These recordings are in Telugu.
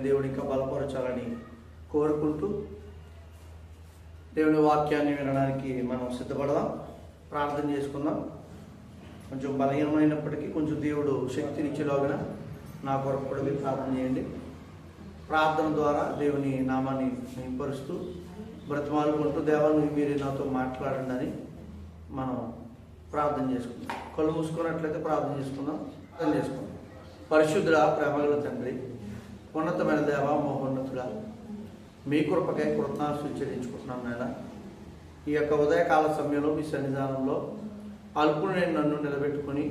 దేవుని ఇంకా బలపరచాలని కోరుకుంటూ దేవుని వాక్యాన్ని వినడానికి మనం సిద్ధపడదాం. ప్రార్థన చేసుకుందాం. కొంచెం బలహీనమైనప్పటికీ కొంచెం దేవుడు శక్తినిచ్చేలాగా నా కొరకు కూడా మీరు ప్రార్థన చేయండి. ప్రార్థన ద్వారా దేవుని నామాన్ని నింపరుస్తూ బ్రతిమాలుకుంటూ దేవాన్ని మీరు నాతో మాట్లాడండి అని మనం ప్రార్థన చేసుకుందాం. కళ్ళు మూసుకున్నట్లయితే ప్రార్థన చేసుకుందాం. పరిశుద్ధుడ, ప్రేమగల తండ్రి, ఉన్నతమైన దేవ, మహోన్నతుడా, మీ కృపకై కృతజ్ఞతలు చెల్లించుకుంటున్నాను నాయన. ఈ యొక్క ఉదయకాల సమయంలో మీ సన్నిధానంలో అల్పుని నన్ను నిలబెట్టుకొని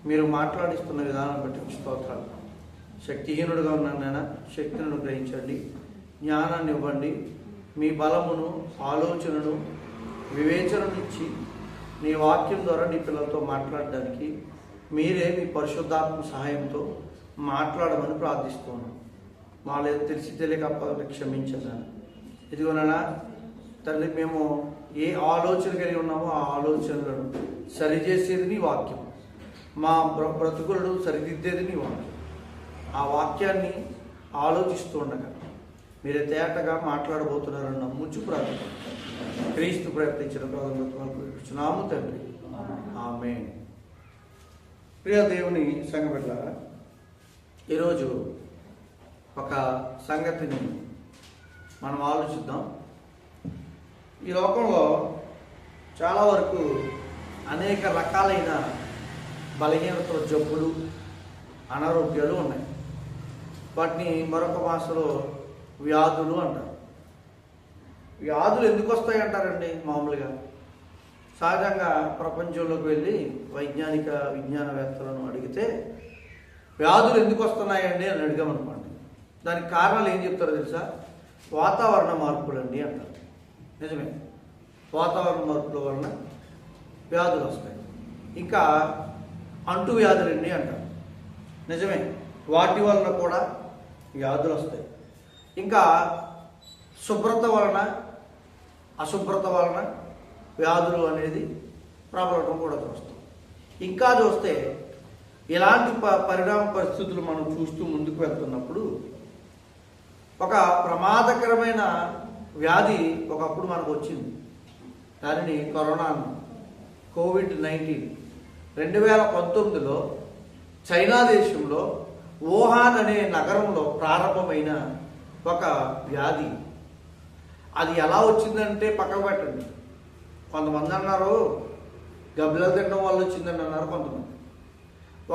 మీరు మాట్లాడిస్తున్న విధానం బట్టి స్తోత్రాలు. శక్తిహీనుడుగా ఉన్నాను నాయన, శక్తిని అనుగ్రహించండి, జ్ఞానాన్ని ఇవ్వండి, మీ బలమును, ఆలోచనను, వివేచనను ఇచ్చి నీ వాక్యం ద్వారా నీ పిల్లలతో మాట్లాడడానికి మీరే మీ పరిశుద్ధాత్మ సహాయంతో మాట్లాడమని ప్రార్థిస్తున్నాను. వాళ్ళు తెలిసి తెలియక క్షమించాను. ఇదిగోనా తండ్రి, మేము ఏ ఆలోచన కలిగి ఉన్నామో ఆ ఆలోచనలను సరిచేసేది నీ వాక్యం, మా బ్రతుకులను సరిదిద్దేది నీ వాక్యం. ఆ వాక్యాన్ని ఆలోచిస్తూ ఉండగా మీరే తేటగా మాట్లాడబోతున్నారని నమ్ముచు ప్రార్థన క్రీస్తు ప్రయత్నించిన ప్రారంభించున్నాము తండ్రి, ఆమేన్. ప్రియ దేవుని సంఘ బిడ్డలారా, ఈరోజు ఒక సంగతిని మనం ఆలోచిద్దాం. ఈ లోకంలో చాలా వరకు అనేక రకాలైన బలహీనతలు, జబ్బులు, అనారోగ్యాలు ఉన్నాయి. వాటిని మరొక భాషలో వ్యాధులు అంటారు. వ్యాధులు ఎందుకు వస్తాయి అంటారండి? మామూలుగా సహజంగా ప్రపంచంలోకి వెళ్ళి విజ్ఞానవేత్తలను అడిగితే వ్యాధులు ఎందుకు వస్తున్నాయండి అని అడిగామనుకోండి, దానికి కారణాలు ఏం చెప్తారో తెలుసా? వాతావరణ మార్పులండి అంటారు. నిజమే, వాతావరణ మార్పుల వలన వ్యాధులు వస్తాయి. ఇంకా అంటువ్యాధులండి అంటారు. నిజమే, వాటి వలన కూడా వ్యాధులు వస్తాయి. ఇంకా శుభ్రత వలన, అశుభ్రత వలన వ్యాధులు అనేది ప్రబలడం కూడా చూస్తాం. ఇంకా చూస్తే ఇలాంటి పరిణామ పరిస్థితులు మనం చూస్తూ ముందుకు వెళ్తున్నప్పుడు ఒక ప్రమాదకరమైన వ్యాధి ఒకప్పుడు మనకు వచ్చింది. దానిని కరోనా, కోవిడ్-19. 2019లో చైనా దేశంలో వుహాన్ అనే నగరంలో ప్రారంభమైన ఒక వ్యాధి. అది ఎలా వచ్చిందంటే పక్కకు పెట్టండి. కొంతమంది అన్నారు గబ్బిలాలు తినడం వల్ల వచ్చిందని అన్నారు, కొంతమంది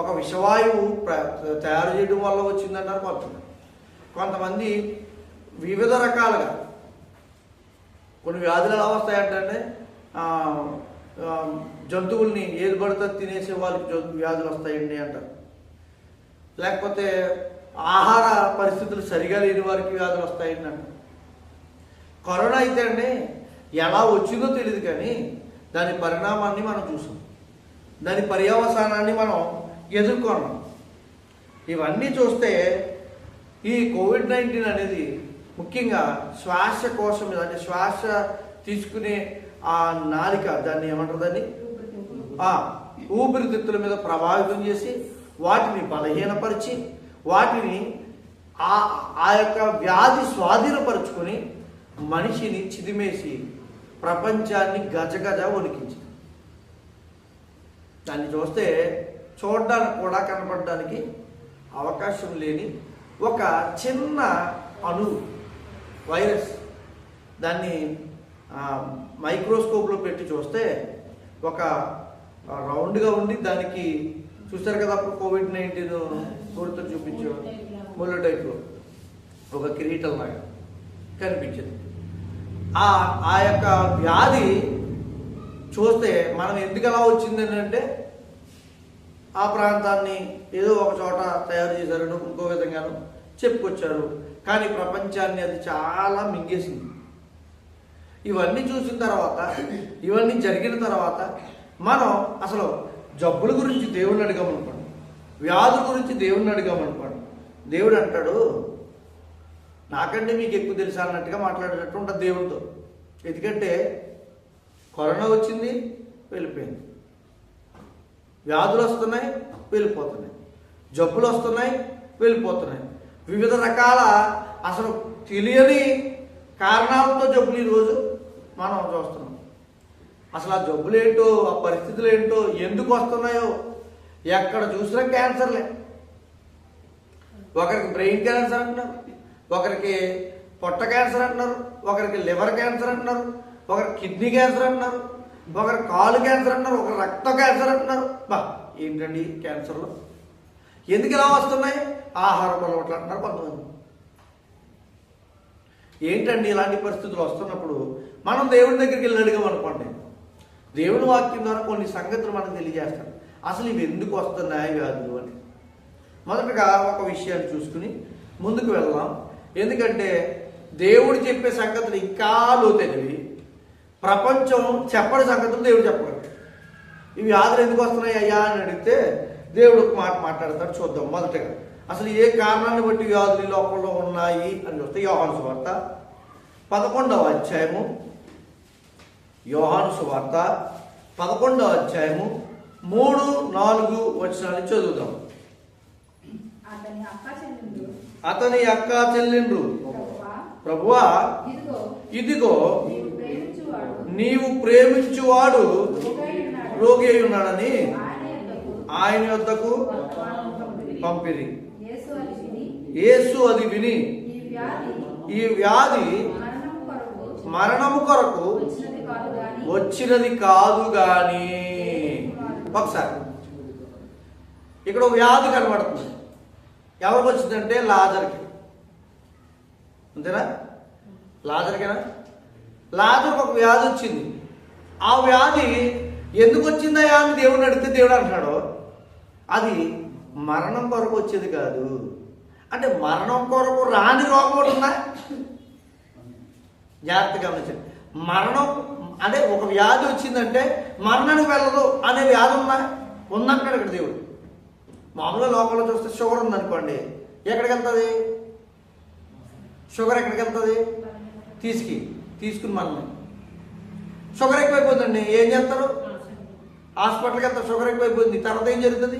ఒక విషవాయువు తయారు చేయడం వల్ల వచ్చిందన్నారు, కొంతమంది వివిధ రకాలుగా. కొన్ని వ్యాధులు ఎలా వస్తాయంటే జంతువుల్ని ఏది పడితే తినేసే వాళ్ళకి వ్యాధులు వస్తాయండి అంటారు. లేకపోతే ఆహార పరిస్థితులు సరిగా లేని వారికి వ్యాధులు వస్తాయండి అంటారు. కరోనా అయితే అండి ఎలా వచ్చిందో తెలియదు, కానీ దాని పరిణామాన్ని మనం చూసాం, దాని పర్యవసానాన్ని మనం ఎదుర్కొన్నాం. ఇవన్నీ చూస్తే ఈ కోవిడ్-19 అనేది ముఖ్యంగా శ్వాసకోశ మీద, అంటే శ్వాస తీసుకునే ఆ నాలిక, దాన్ని ఏమంటారు, దాన్ని ఊపిరితిత్తుల మీద ప్రభావితం చేసి వాటిని బలహీనపరిచి వాటిని ఆ యొక్క వ్యాధి స్వాధీనపరుచుకొని మనిషిని చిదిమేసి ప్రపంచాన్ని గజగజ వణికించింది. దాన్ని చూస్తే చూడడానికి కూడా కనపడడానికి అవకాశం లేని ఒక చిన్న వైరస్, దాన్ని మైక్రోస్కోప్లో పెట్టి చూస్తే ఒక రౌండ్గా ఉండి, దానికి చూస్తారు కదా అప్పుడు కోవిడ్-19 గుర్తు చూపించే ముళ్ళ టైప్లో ఒక కిరీటం లాగా కనిపించింది. ఆ యొక్క వ్యాధి చూస్తే మనం ఎందుకు అలా వచ్చింది అంటే ఆ ప్రాంతాన్ని ఏదో ఒక చోట తయారు చేశారని ఇంకో విధంగాను చెప్పుకొచ్చారు, కానీ ప్రపంచాన్ని అది చాలా మింగేసింది. ఇవన్నీ చూసిన తర్వాత, ఇవన్నీ జరిగిన తర్వాత మనం అసలు జబ్బుల గురించి దేవుణ్ణి అడిగామనుకోండి, వ్యాధుల గురించి దేవుణ్ణి అడిగామనుకోండి, దేవుడు అంటాడు నాకంటే మీకు ఎక్కువ తెలుసా అన్నట్టుగా మాట్లాడేటట్టు ఉంటుంది దేవుడితో. ఎందుకంటే కరోనా వచ్చింది, వెళ్ళిపోయింది, వ్యాధులు వస్తున్నాయి, వెళ్ళిపోతున్నాయి, జబ్బులు వస్తున్నాయి, వెళ్ళిపోతున్నాయి. వివిధ రకాల అసలు తెలియని కారణాలతో జబ్బులు ఈరోజు మనం చూస్తున్నాం. అసలు ఆ జబ్బులు ఏంటో, ఆ పరిస్థితులు ఏంటో, ఎందుకు వస్తున్నాయో ఎక్కడ చూసినా క్యాన్సర్లే. ఒకరికి బ్రెయిన్ క్యాన్సర్ అంటున్నారు, ఒకరికి పొట్ట క్యాన్సర్ అంటున్నారు, ఒకరికి లివర్ క్యాన్సర్ అంటున్నారు, ఒకరికి కిడ్నీ క్యాన్సర్ అంటున్నారు, ఒకరికి కాలు క్యాన్సర్ అంటున్నారు, ఒకరు రక్త క్యాన్సర్ అంటున్నారు. బా ఏంటండి క్యాన్సర్లు ఎందుకు ఇలా వస్తున్నాయి? ఆహారం అలవాట్లు అంటున్నారు కొంతమంది. ఏంటండి ఇలాంటి పరిస్థితులు వస్తున్నప్పుడు మనం దేవుడి దగ్గరికి వెళ్ళి అడిగామనుకోండి, దేవుని వాక్యం ద్వారా కొన్ని సంగతులు మనకు తెలియజేస్తాడు. అసలు ఇవి ఎందుకు వస్తున్నాయి వ్యాధులు అని మొదటగా ఒక విషయాన్ని చూసుకుని ముందుకు వెళ్దాం. ఎందుకంటే దేవుడు చెప్పే సంగతులు ఇంకా లోతైనవి, ప్రపంచం చెప్పని సంగతులు దేవుడు చెప్పగలడు. ఈ వ్యాధులు ఎందుకు వస్తున్నాయి అయ్యా అని అడిగితే దేవుడు ఒక మాట మాట్లాడతాడు. చూద్దాం. మొదటగా అసలు ఏ కారణాన్ని బట్టి వ్యాధులు ఈ లోకంలో ఉన్నాయి అని చూస్తే యోహాను సువార్త 11వ అధ్యాయము, యోహాను సువార్త 11వ అధ్యాయము 3-4 వచనాలు చదువుదాం. అతని అక్క చెల్లెండ్రు, ప్రభువా ఇదిగో నీవు ప్రేమించువాడు రోగి అయి ఉన్నాడని ఆయన యొద్దకు పంపిరి. యేసు అది విని ఈ వ్యాధి మరణము కొరకు వచ్చినది కాదు గాని. ఒకసారి ఇక్కడ వ్యాధి కనబడుతుంది. ఎవరికి వచ్చిందంటే లాజర్కి. అంతేనా? లాజర్కేనా? లాజర్కి ఒక వ్యాధి వచ్చింది. ఆ వ్యాధి ఎందుకు వచ్చిందయా అని దేవుడిని అడిగితే దేవుడు అంటున్నాడు అది మరణం కొరకు వచ్చేది కాదు. అంటే మరణం కొరకు రాని రోగం ఒకటి ఉందా? జాగ్రత్తగా గమనించండి. మరణం అంటే ఒక వ్యాధి వచ్చిందంటే మరణానికి వెళ్ళదు అనే వ్యాధి ఉందంటాడు ఇక్కడ దేవుడు. మామూలుగా లోకంలో చూస్తే షుగర్ ఉందనుకోండి, ఎక్కడికి వెళ్తుంది? షుగర్ ఎక్కడికి వెళ్తుంది? తీసుకుని మనల్ని షుగర్ ఎక్కువైపోతుందండి, ఏం చేస్తారు? హాస్పిటల్కి వెళ్తారు. షుగర్ ఎక్కువైపోయింది, తర్వాత ఏం జరుగుతుంది?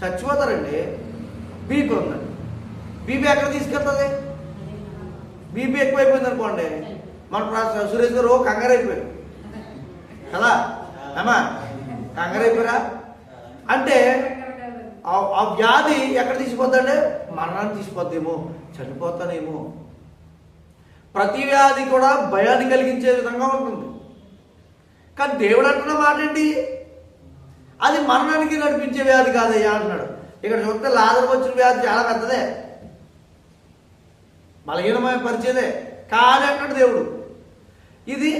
చచ్చిపోతారండి. బీపీ ఉందండి, బీపీ ఎక్కడ తీసుకెళ్తుంది? బీపీ ఎక్కువైపోయింది అనుకోండి, మన సురేష్ గారు కంగారు అయిపోయారు కదా అమ్మా, కంగారు అయిపోయారా అంటే ఆ వ్యాధి ఎక్కడ తీసుకుపోద్దంటే మరణాన్ని తీసుకుపోద్దేమో, చనిపోతానేమో. ప్రతి వ్యాధి కూడా భయాన్ని కలిగించే విధంగా ఉంటుంది. కానీ దేవుడు అంటున్న మాట ఏంటి? అది మరణానికి నడిపించే వ్యాధి కాదయ్యా అంటున్నాడు. ఇక్కడ చూస్తే లాజరుకు వచ్చిన వ్యాధి చాలా పెద్దదే, బలహీనమైన పరిచేదే. కానీ అంటాడు దేవుడు ఇది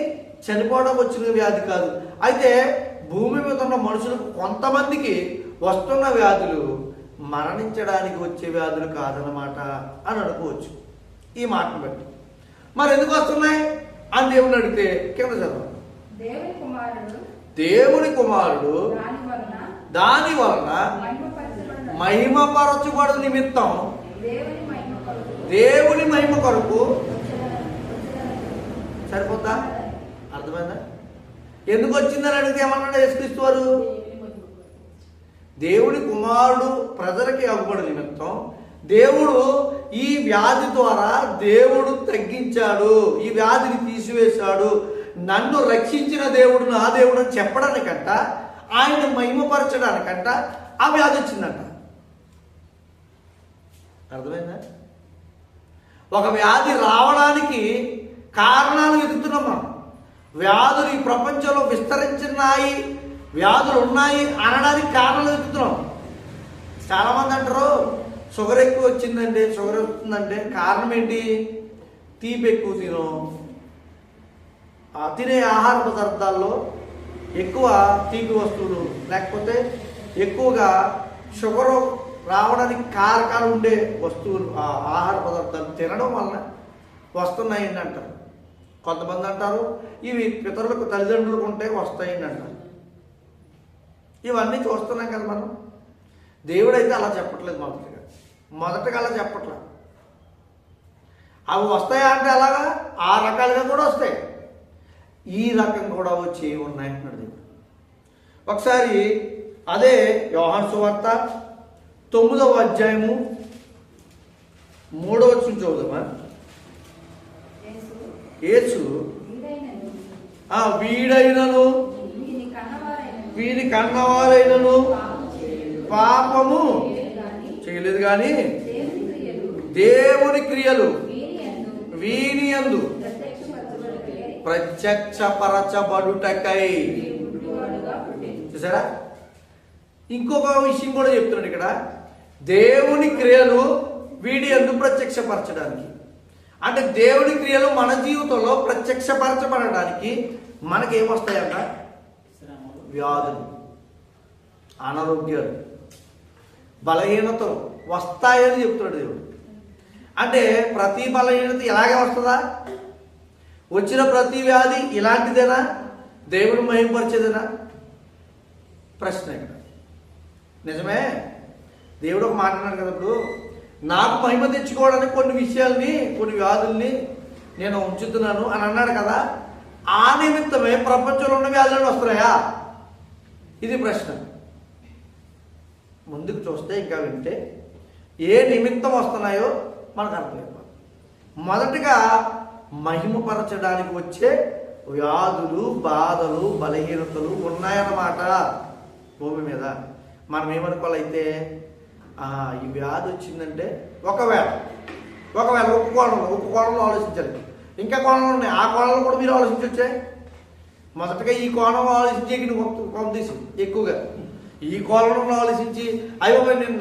చనిపోవడం వచ్చిన వ్యాధి కాదు. అయితే భూమి మీద ఉన్న మనుషులకు కొంతమందికి వస్తున్న వ్యాధులు మరణించడానికి వచ్చే వ్యాధులు కాదన్నమాట అని అనుకోవచ్చు ఈ మాటను బట్టి. మరి ఎందుకు వస్తున్నాయి అని దేవుని అడిగితే కింద చదవాలి. దేవుని కుమారుడు దాని వలన మహిమపరచబడు నిమిత్తం దేవుని మహిమ కొరకు. సరిపోతా? అర్థమైందా? ఎందుకు వచ్చిందని అడిగితే ఏమన్నాడు యేసుక్రీస్తు వారు? దేవుని కుమారుడు ప్రజలకి అవ్వబడు నిమిత్తం దేవుడు ఈ వ్యాధి ద్వారా దేవుడు తగ్గించాడు, ఈ వ్యాధిని తీసివేశాడు, నన్ను రక్షించిన దేవుడు నా దేవుడు అని చెప్పడానికంట, ఆయన మహిమపరచడానికంట ఆ వ్యాధి వచ్చిందంట. అర్థమైందా? ఒక వ్యాధి రావడానికి కారణాలు వెతుకుతున్నాం మనం. వ్యాధులు ఈ ప్రపంచంలో విస్తరించున్నాయి, వ్యాధులు ఉన్నాయి అనడానికి కారణాలు వెతుకుతున్నాం. చాలామంది అంటారు షుగర్ ఎక్కువ వచ్చిందంటే, షుగర్ వస్తుందంటే కారణం ఏంటి? తీపి ఎక్కువ తినే ఆహార పదార్థాల్లో ఎక్కువ తీపి వస్తువులు, లేకపోతే ఎక్కువగా షుగరు రావడానికి కారకాలు ఉండే వస్తువులు, ఆహార పదార్థాలు తినడం వలన వస్తున్నాయండి అంటారు. కొంతమంది అంటారు ఇవి పితరులకు తల్లిదండ్రులకు ఉంటే వస్తాయండి అంటారు. ఇవన్నీ చూస్తున్నాం కదా మనం. దేవుడైతే అలా చెప్పట్లేదు. మొదటగా అలా చెప్పట్లేదు. అవి వస్తాయా అంటే అలాగా ఆ రకాలుగా కూడా వస్తాయి, ఈ రకం కూడా వచ్చి ఉన్నాయంటున్నాడు దేవుడు. ఒకసారి అదే యోహాను సువార్త 9వ అధ్యాయము 3వ వచనం చదువుదామా. యేసు వీడైనను వీని కన్నవారైనను పాపము చేయలేదు కానీ దేవుని క్రియలు వీని యందు ప్రత్యక్షపరచబడుటకై. చూసారా, ఇంకొక విషయం కూడా చెప్తున్నాడు ఇక్కడ. దేవుని క్రియలు వీడి యందు ప్రత్యక్షపరచడానికి, అంటే దేవుని క్రియలు మన జీవితంలో ప్రత్యక్షపరచబడడానికి మనకేమొస్తాయంట? వ్యాధులు, అనారోగ్యాలు, బలహీనతలు వస్తాయని చెప్తున్నాడు దేవుడు. అంటే ప్రతి బలహీనత ఇలాగే వస్తుందా? వచ్చిన ప్రతి వ్యాధి ఇలాంటిదేనా? దేవుని మహిమపరిచేదేనా? ప్రశ్న ఇక్కడ. నిజమే, దేవుడు ఒక మాట అన్నాడు కదా, ఇప్పుడు నాకు మహిమ తెచ్చుకోవడానికి కొన్ని విషయాల్ని, కొన్ని వ్యాధుల్ని నేను ఉంచుతున్నాను అని అన్నాడు కదా. ఆ నిమిత్తమే ప్రపంచంలో ఉన్న వ్యాధులను వస్తున్నాయా? ఇది ప్రశ్న. ముందుకు చూస్తే ఇంకా వింటే ఏ నిమిత్తం వస్తున్నాయో మనకు అర్థమైపోతుంది. మొదటిగా మహిమపరచడానికి వచ్చే వ్యాధులు, బాధలు, బలహీనతలు ఉన్నాయన్నమాట భూమి మీద. మనం ఏమనుకోవాలైతే ఈ వ్యాధి వచ్చిందంటే ఒకవేళ ఒక కోణంలో ఆలోచించాలి. ఇంకా కోణంలో ఉన్నాయి, ఆ కోణంలో కూడా మీరు ఆలోచించవచ్చే. మొదటగా ఈ కోణంలో ఆలోచించి కొంత తీసి ఎక్కువగా ఈ కోణంలో ఆలోచించి అయ్యో నేను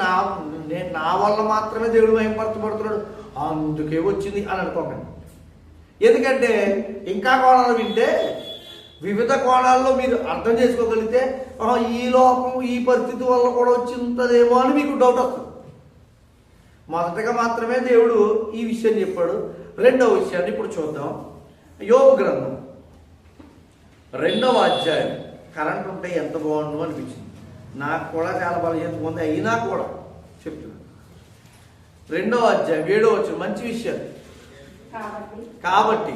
నా వల్ల మాత్రమే దేవుడు మహిమపరచబడుతున్నాడు అందుకే వచ్చింది అని అనుకోకండి. ఎందుకంటే ఇంకా కోణాలు వింటే వివిధ కోణాల్లో మీరు అర్థం చేసుకోగలిగితే ఈ లోపం ఈ పరిస్థితి వల్ల కూడా వచ్చిందేమో అని మీకు డౌట్ వస్తుంది. మొదటగా మాత్రమే దేవుడు ఈ విషయం చెప్పాడు. రెండవ విషయాన్ని ఇప్పుడు చూద్దాం. యోబు గ్రంథం 2వ అధ్యాయం. కరెంట్ ఉంటే ఎంత బాగుండు అనిపించింది నాకు కూడా. చాలా బలహీనత ఉంది, అయినా కూడా చెప్తున్నాను. 2వ అధ్యాయం 7వ వచనం మంచి విషయం. కాబట్టి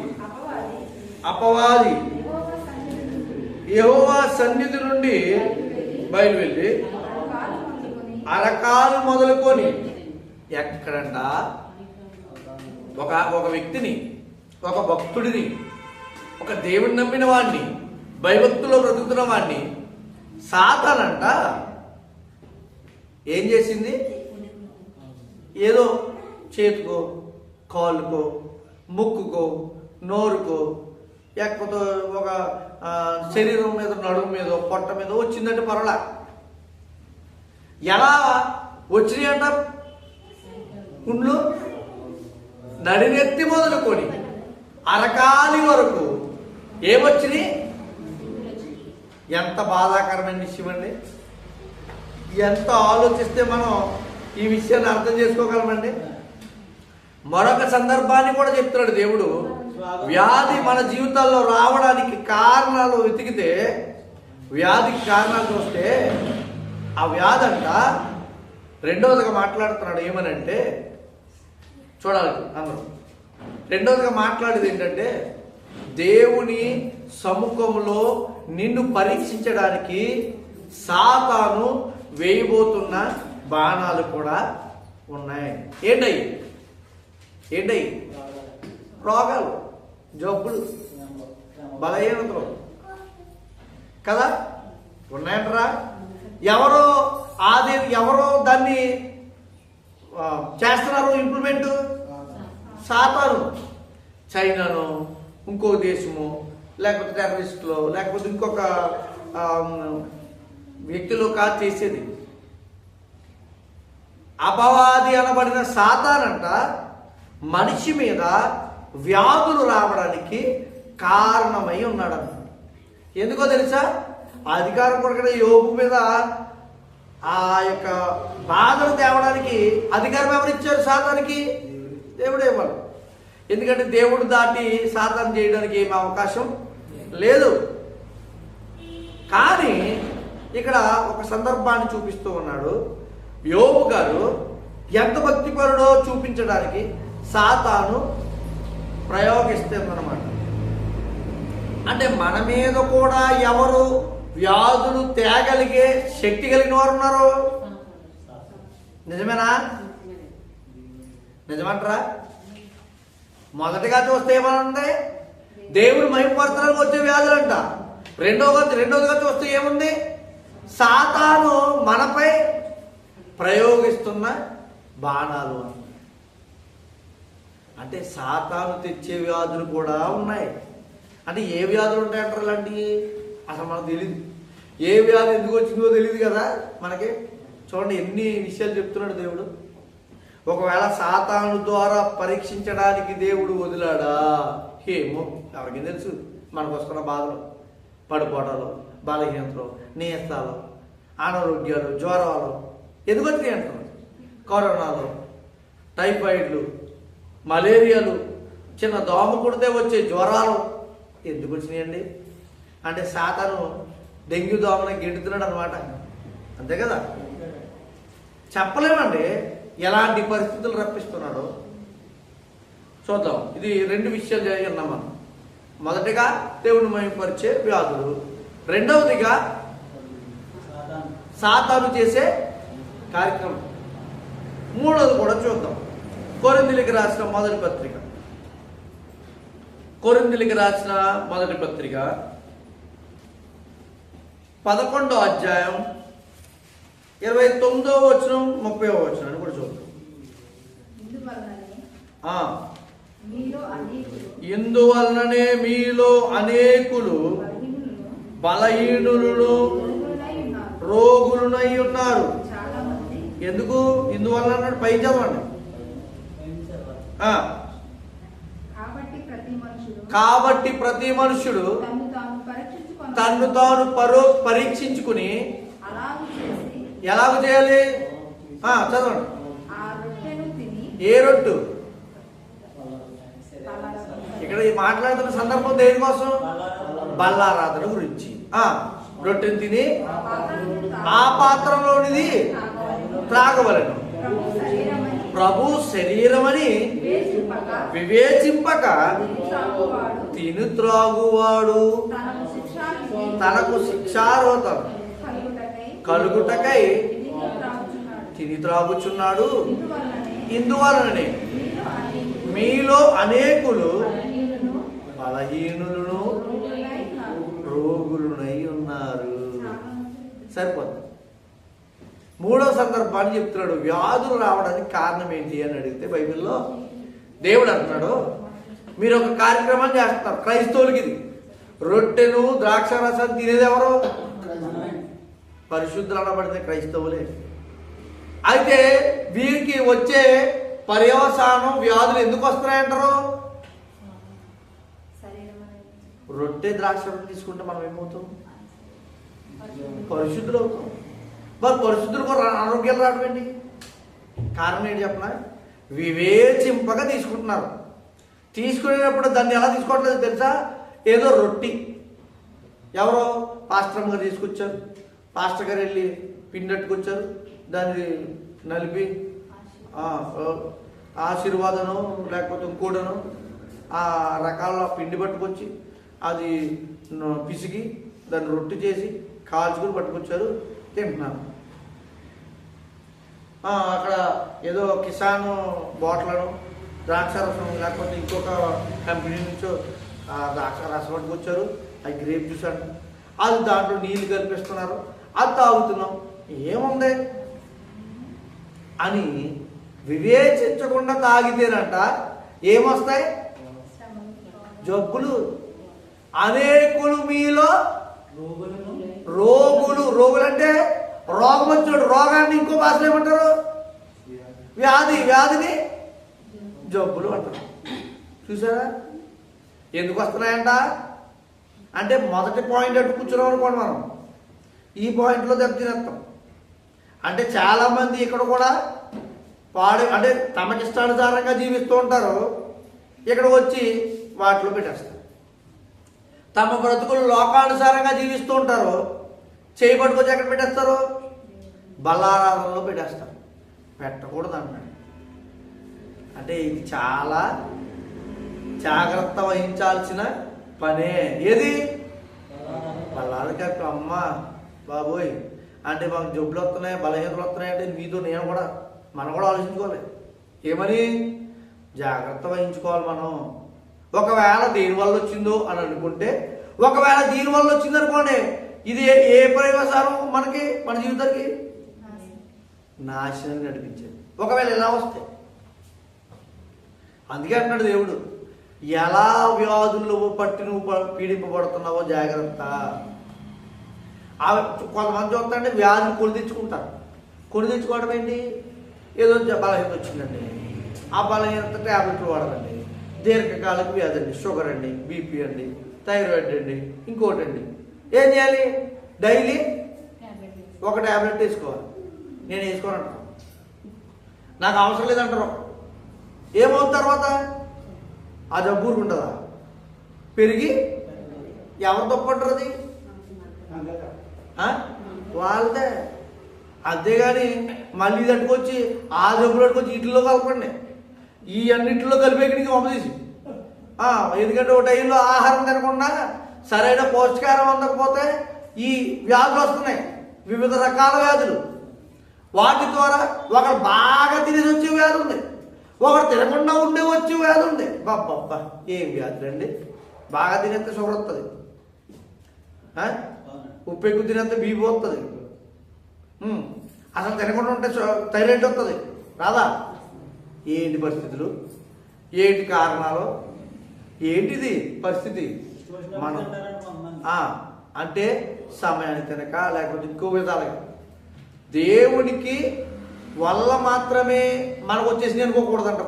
అపవాది యెహోవా సన్నిధి నుండి బయలువెళ్ళి అరకాలు మొదలుకొని ఎక్కడంట ఒక వ్యక్తిని, ఒక భక్తుడిని, ఒక దేవుని నమ్మిన వాడిని, భయభక్తుల్లో బ్రతుకుతున్న వాడిని సాతానంట ఏం చేసింది? ఏదో చేతికో, కాలుకో, ముక్కుకో, నోరుకో, లేకపోతే ఒక శరీరం మీద, నడుము మీద, పొట్ట మీద వచ్చిందంటే పర్వాలా. ఎలా వచ్చినాయి అంట? గుండ్లు నడినెత్తి మొదలుకొని అరకాలి వరకు ఏమొచ్చినాయి? ఎంత బాధాకరమైన విషయం అండి. ఎంత ఆలోచిస్తే మనం ఈ విషయాన్ని అర్థం చేసుకోగలమండి. మరొక సందర్భాన్ని కూడా చెప్తున్నాడు దేవుడు. వ్యాధి మన జీవితాల్లో రావడానికి కారణాలు వెతికితే, వ్యాధికి కారణాలు చూస్తే ఆ వ్యాధి అంట రెండవదిగా మాట్లాడుతున్నాడు. ఏమనంటే చూడాలి అందరూ. రెండవదిగా మాట్లాడేది ఏంటంటే దేవుని సముఖంలో నిన్ను పరీక్షించడానికి సాతాను వేయబోతున్న బాణాలు కూడా ఉన్నాయి. ఏంటయి? రోగాలు, జబ్బులు, బలహీనతలు కదా ఉన్నాయంటరా. ఎవరో దాన్ని చేస్తున్నారు ఇంప్లిమెంట్? సాతాను. చైనాను, ఇంకో దేశము, లేకపోతే టెర్రరిస్టులో, లేకపోతే ఇంకొక వ్యక్తిలో కాదు చేసేది. అపవాది అనబడిన సాతానంట మనిషి మీద వ్యాధులు రావడానికి కారణమై ఉన్నాడన్న. ఎందుకో తెలుసా? అధికారం కొరకనే యోబు మీద ఆ యొక్క బాధలు తేవడానికి అధికారం ఎవరిచ్చారు? సాతానికి దేవుడే ఇవ్వాలి. ఎందుకంటే దేవుడు దాటి సాతాను చేయడానికి ఏమి అవకాశం లేదు. కానీ ఇక్కడ ఒక సందర్భాన్ని చూపిస్తూ ఉన్నాడు. యోబు గారు ఎంత భక్తిపరుడో చూపించడానికి సాతాను ప్రయోగిస్తుందన్నమాట. అంటే మన మీద కూడా ఎవరు వ్యాధులు తేగలిగే శక్తి కలిగిన వారు ఉన్నారు? నిజమేనా? నిజమంటారా? మొదటిగా చూస్తే ఏమనుంది? దేవుడు మహిమపరచడానికి వచ్చే వ్యాధులంట. రెండవదిగా చూస్తే ఏముంది? సాతాను మనపై ప్రయోగిస్తున్న బాణాలు. అంటే సాతాను తెచ్చే వ్యాధులు కూడా ఉన్నాయి. అంటే ఏ వ్యాధులు ఉంటాయంటారు ఇలాంటివి? అసలు మనకు తెలియదు. ఏ వ్యాధి ఎందుకు వచ్చిందో తెలియదు కదా మనకి. చూడండి ఎన్ని విషయాలు చెప్తున్నాడు దేవుడు. ఒకవేళ సాతాను ద్వారా పరీక్షించడానికి దేవుడు వదిలాడా? ఏమో ఎవరికి తెలుసు. మనకు వస్తున్న బాధలు, పడిపోవడాలు, బలహీనతలు, నీరసాలు, అనారోగ్యాలు, జ్వరాలు ఎందుకు వచ్చినాయి అంటున్నారు. కరోనాలు, టైఫాయిడ్లు, మలేరియాలు, చిన్న దోమ కుడితే వచ్చే జ్వరాలు ఎందుకు వచ్చినాయండి? అంటే సాతాను డెంగ్యూ దోమని గెంటుతున్నాడు అనమాట. అంతే కదా. చెప్పలేమండి ఎలాంటి పరిస్థితులు రప్పిస్తున్నాడో. చూద్దాం. ఇది రెండు విషయాలు జరిగినాం మనం. మొదటిగా దేవుని మహిమపరిచే వ్యాధులు, రెండవదిగా సాతాను చేసే కార్యక్రమం, మూడవది కూడా చూద్దాం. కొరింథీయులకు రాసిన మొదటి పత్రిక, కొరింథీయులకు రాసిన మొదటి పత్రిక 11వ అధ్యాయం 29వ వచనం 30వ వచనం అని కూడా చూద్దాం. ఇందువలననే మీలో అనేకులు బలహీనులను రోగులునై ఉన్నారు. ఎందుకు? ఇందువలన అన్నాడు. పై చదవండి. కాబట్టి ప్రతి మనుషుడు తన్ను తాను పరీక్షించుకుని ఎలాగ చేయాలి? చదవండి. ఏ రొట్టు? ఇక్కడ మాట్లాడుతున్న సందర్భం దేనికోసం? బల్లారాధన గురించి. రొట్టెను తిని ఆ పాత్రలోనిది త్రాగవలను. ప్రభు శరీరమని వివేచింపక తిను త్రాగువాడు తనకు శిక్షారోధం కలుగుటకై తిని త్రాగుచున్నాడు. ఇందువలననే మీలో అనేకులు బలహీనులను రోగులునై ఉన్నారు. సరిపోతుంది. మూడవ సందర్భాన్ని చెప్తున్నాడు. వ్యాధులు రావడానికి కారణం ఏంటి అని అడిగితే బైబిల్లో దేవుడు అంటున్నాడు, మీరు ఒక కార్యక్రమం చేస్తున్నారు. క్రైస్తవులకి ఇది. రొట్టెను ద్రాక్ష రసం తినేది ఎవరు? పరిశుద్ధులు అనబడితే క్రైస్తవులే. అయితే వీరికి వచ్చే పర్యవసానం వ్యాధులు ఎందుకు వస్తున్నాయంటారు? రొట్టె ద్రాక్ష తీసుకుంటే మనం ఏమవుతాం? పరిశుద్ధులు అవుతాం. మరి పరిశుద్ధులు కూడా అనారోగ్యాలు రావడం ఏంటి? కారణం ఏంటి చెప్పనా? వివేచింపగా తీసుకుంటున్నారు. తీసుకునేటప్పుడు దాన్ని ఎలా తీసుకోవట్లేదు తెలుసా? ఏదో రొట్టి ఎవరో పాస్టర్ గారు తీసుకొచ్చారు. పాస్టర్ గారు వెళ్ళి పిండి పట్టుకొచ్చారు. దాన్ని నలిపి ఆశీర్వాదను లేకపోతే ఇంకోటను ఆ రకాల పిండి పట్టుకొచ్చి అది పిసికి దాన్ని రొట్టి చేసి కాల్చుకుని పట్టుకొచ్చారు. తింటున్నాను. అక్కడ ఏదో కిసాన్ బాటిలను ద్రాక్ష రసం లేకపోతే ఇంకొక కంపెనీ నుంచో ద్రాక్ష రసం పట్టుకొచ్చారు. అది గ్రేప్ జ్యూస్ అంట. అది దాంట్లో నీళ్ళు కలిపిస్తున్నారు. అది తాగుతున్నాం. ఏముంది అని వివేచించకుండా తాగితేనంట ఏమొస్తాయి? జబ్బులు. అనేకులు మీలో రోగులు. రోగులు అంటే రోగం వచ్చాడు. రోగాన్ని ఇంకో భాషలో ఏమంటారు? వ్యాధి. వ్యాధిని జబ్బులు అంటారు. చూసారా ఎందుకు వస్తున్నాయంట? అంటే మొదటి పాయింట్ అటు కూర్చున్నాం అనుకోండి, మనం ఈ పాయింట్లో దెబ్బతినేస్తాం. అంటే చాలామంది ఇక్కడ కూడా అంటే తమకిష్టానుసారంగా జీవిస్తూ ఉంటారు. ఇక్కడికి వచ్చి వాటిలో పెట్టేస్తారు. తమ బ్రతుకులు లోకానుసారంగా జీవిస్తూ ఉంటారు. చేయి పట్టుకొచ్చి ఎక్కడ పెట్టేస్తారు? బల్లారాధనలో పెట్టేస్తారు. పెట్టకూడదు అన్నాడు. అంటే ఇది చాలా జాగ్రత్త వహించాల్సిన పనే. ఏది? బల్లారకి అమ్మ బాబోయ్ అంటే మాకు జబ్బులు వస్తున్నాయి, బలహీనతలు వస్తున్నాయి అంటే మీతో మనం కూడా ఆలోచించుకోవాలి. ఏమని? జాగ్రత్త వహించుకోవాలి మనం. ఒకవేళ దేనివల్ల వచ్చిందో అని అనుకుంటే, ఒకవేళ దీనివల్ల వచ్చింది అనుకోండి, ఇది ఏ ప్రయోజనం మనకి, మన జీవితానికి నాశనం నడిపించేది. ఒకవేళ ఎలా వస్తే, అందుకే అంటున్నాడు దేవుడు, ఎలా వ్యాధులు పట్టి నువ్వు పీడింపబడుతున్నావో జాగ్రత్త. కొంతమంది చూస్తాంటే వ్యాధులు కొని తెచ్చుకుంటారు. కొని తెచ్చుకోవడం ఏంటి? ఏదో బలహీనత వచ్చిందండి, ఆ బలహీనత ట్యాబ్లెట్లు వాడాలండి, దీర్ఘకాలిక వ్యాధి అండి, షుగర్ అండి, బీపీ అండి, థైరాయిడ్ అండి, ఇంకోటి అండి. ఏం చేయాలి? డైలీ ఒక ట్యాబ్లెట్ వేసుకోవాలి. నేను వేసుకోనంటాను, నాకు అవసరం లేదంటారు. ఏమవుతుంది తర్వాత? ఆ జబ్బు ఊరుకుంటుందా? పెరిగి ఎవరు తప్పంటారు? అది వాళ్ళదే. అంతేగాని మళ్ళీ తట్టుకొచ్చి ఆ జబ్బులు అట్టుకొచ్చి వీటిల్లో కలపండి, ఈ అన్నింటిలో కలిపేకి పంపదీసి. ఎందుకంటే ఒక టైంలో ఆహారం తినకుండా సరైన పౌష్టికారం అందకపోతే ఈ వ్యాధులు వస్తున్నాయి, వివిధ రకాల వ్యాధులు. వాటి ద్వారా ఒకరు బాగా తినేసి వచ్చే వ్యాధి ఉంది, ఒకరు తినకుండా ఉండే వచ్చే వ్యాధి ఉంది. బాబ్బా, ఏం వ్యాధులు అండి! బాగా తినేస్తే షుగర్ వస్తుంది, ఉప్పు ఎక్కువ తినేస్తే బీపీ వస్తుంది, అసలు తినకుండా ఉంటే థైరాయిడ్ వస్తుంది, రాదా? ఏంటి పరిస్థితులు, ఏంటి కారణాలు, ఏంటిది పరిస్థితి? మనం అంటే సమయానికి తినక, లేకపోతే ఇంకో విధాలుగా దేవునికి వల్ల మాత్రమే మనకు వచ్చేసి అనుకోకూడదంట.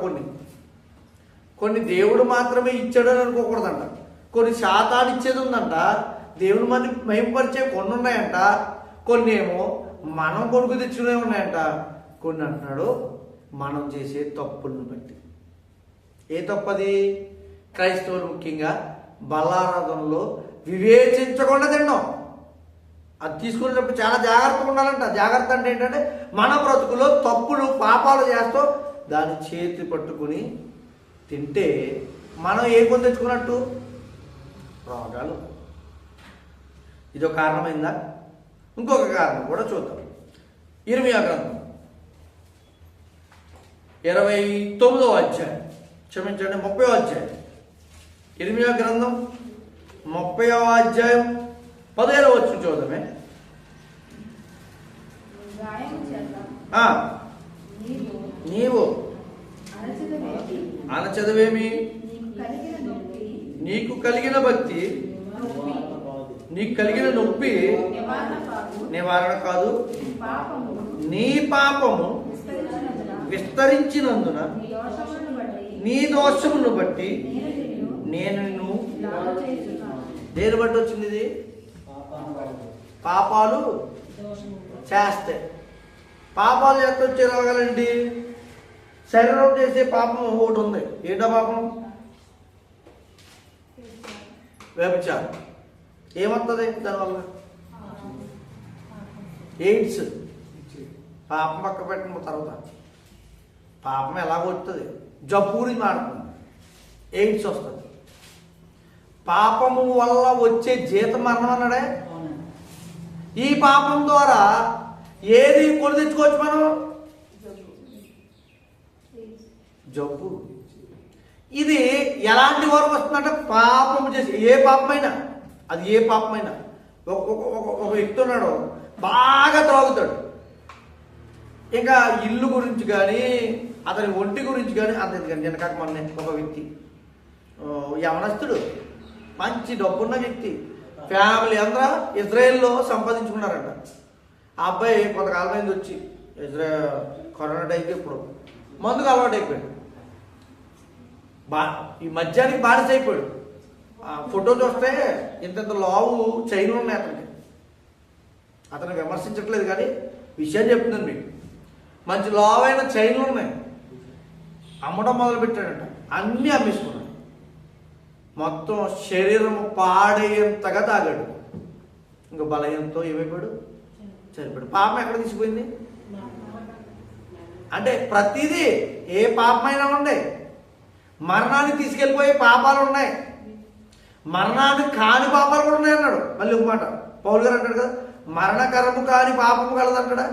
కొన్ని దేవుడు మాత్రమే ఇచ్చాడని అనుకోకూడదంట. కొన్ని శాతాలు ఇచ్చేది ఉందంట, దేవుడు మనని మహింపరిచే కొన్ని ఉన్నాయంట. కొన్ని ఏమో మనం కొడుకు తెచ్చుకునే ఉన్నాయంట. కొన్ని అంటున్నాడు మనం చేసే తప్పులను బట్టి. ఏ తప్పది? క్రైస్తవులు ముఖ్యంగా బలారాధనలో వివేచించకుండా తిన్నాం. అది తీసుకునేటప్పుడు చాలా జాగ్రత్తగా ఉండాలంట. జాగ్రత్త అంటే ఏంటంటే, మన బ్రతుకులో తప్పులు పాపాలు చేస్తూ దాన్ని చేతి పట్టుకుని తింటే మనం ఏ కొని తెచ్చుకున్నట్టు? రోగాలు. ఇదో కారణమైందా? ఇంకొక కారణం కూడా చూద్దాం. ఇర్మియా గ్రంథం 29వ అధ్యాయం, క్షమించండి 30వ అధ్యాయం. ఇర్మియా గ్రంథం 30వ అధ్యాయం 17వ వచనం చూద్దామే. నీవు అణచదవేమి? నీకు కలిగిన భక్తి, నీకు కలిగిన నొప్పి నివారణ కాదు. నీ పాపము విస్తరించినందున నీ దోషమును బట్టి నేను నిన్ను. దేని బట్టి వచ్చింది ఇది? పాపాలు చేస్తే. పాపాలు చేస్తే వచ్చే రోగాలండి. శరీరం చేసే పాపం ఒకటి ఉంది. ఏంటో పాపం? వ్యభిచారం. ఏమవుతుంది దానివల్ల? ఎయిడ్స్. పాపం పక్క పెట్టిన తర్వాత పాపం ఎలాగొస్తుంది? జబ్బు గురించి మాట్లాడుతుంది. ఎయిడ్స్ వస్తుంది. పాపము వల్ల వచ్చే జీత మరణం అన్నాడే. ఈ పాపం ద్వారా ఏది కొని తెచ్చుకోవచ్చు మనం? జబ్బు. ఇది ఎలాంటి వారు వస్తుందంటే, పాపం చేసి, ఏ పాపమైనా, అది ఏ పాపమైనా. ఒక వ్యక్తి ఉన్నాడు, బాగా త్రాగుతాడు. ఇంకా ఇల్లు గురించి కానీ, అతని ఒంటి గురించి కానీ అంత. ఎందుకంటే వెనకాక మొన్న ఒక వ్యక్తి, యవనస్తుడు, మంచి డబ్బున్న వ్యక్తి, ఫ్యామిలీ అందరూ ఇజ్రాయెల్లో సంపాదించుకున్నారంట. ఆ అబ్బాయి కొంతకాలమైంది వచ్చి, కరోనా టైంకి ఇప్పుడు మందుకు అలవాటు అయిపోయాడు. ఈ మద్యానికి బానిస అయిపోయాడు. ఫోటో చూస్తే ఇంత లావు చైన్లు ఉన్నాయి అతనికి. అతను విమర్శించట్లేదు కానీ విషయం చెప్తున్నాను మీకు. మంచి లావైన చైన్లు ఉన్నాయి. అమ్మడం మొదలు పెట్టాడంట. అన్నీ అమ్మేసుకున్నాడు. మొత్తం శరీరం పాడేంతగా తాగాడు. ఇంకా బలయంతో ఏమైపోయాడు? చనిపోయాడు. పాపం ఎక్కడ తీసుకుపోయింది? అంటే ప్రతిదీ ఏ పాపమైనా ఉండే మరణాన్ని తీసుకెళ్ళిపోయే పాపాలు ఉన్నాయి. మరణాన్ని కాని పాపాలు కూడా ఉన్నాయి అన్నాడు. మళ్ళీ ఒక మాట పౌలు గారు అంటాడు కదా, మరణకరము కాని పాపము కలదంటాడా.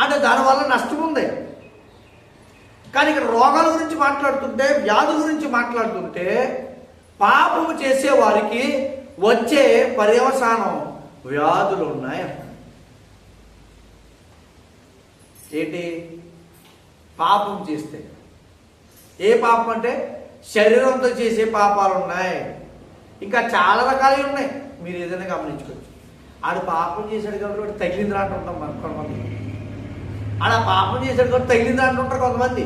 అంటే దానివల్ల నష్టం ఉంది. కానీ ఇక్కడ రోగాల గురించి మాట్లాడుతుంటే, వ్యాధుల గురించి మాట్లాడుతుంటే, పాపము చేసే వారికి వచ్చే పర్యవసానం వ్యాధులు ఉన్నాయి. ఏంటి? పాపం చేస్తే. ఏ పాపం అంటే శరీరంతో చేసే పాపాలు ఉన్నాయి. ఇంకా చాలా రకాలు ఉన్నాయి, మీరు ఏదైనా గమనించుకోవచ్చు. ఆడు పాపం చేశాడు కాబట్టి వాడు తగిలింది అంటుంటాం మనం కొంతమంది. ఆడ పాపం చేశాడు కాబట్టి తగిలింది అంటుంటారు కొంతమంది.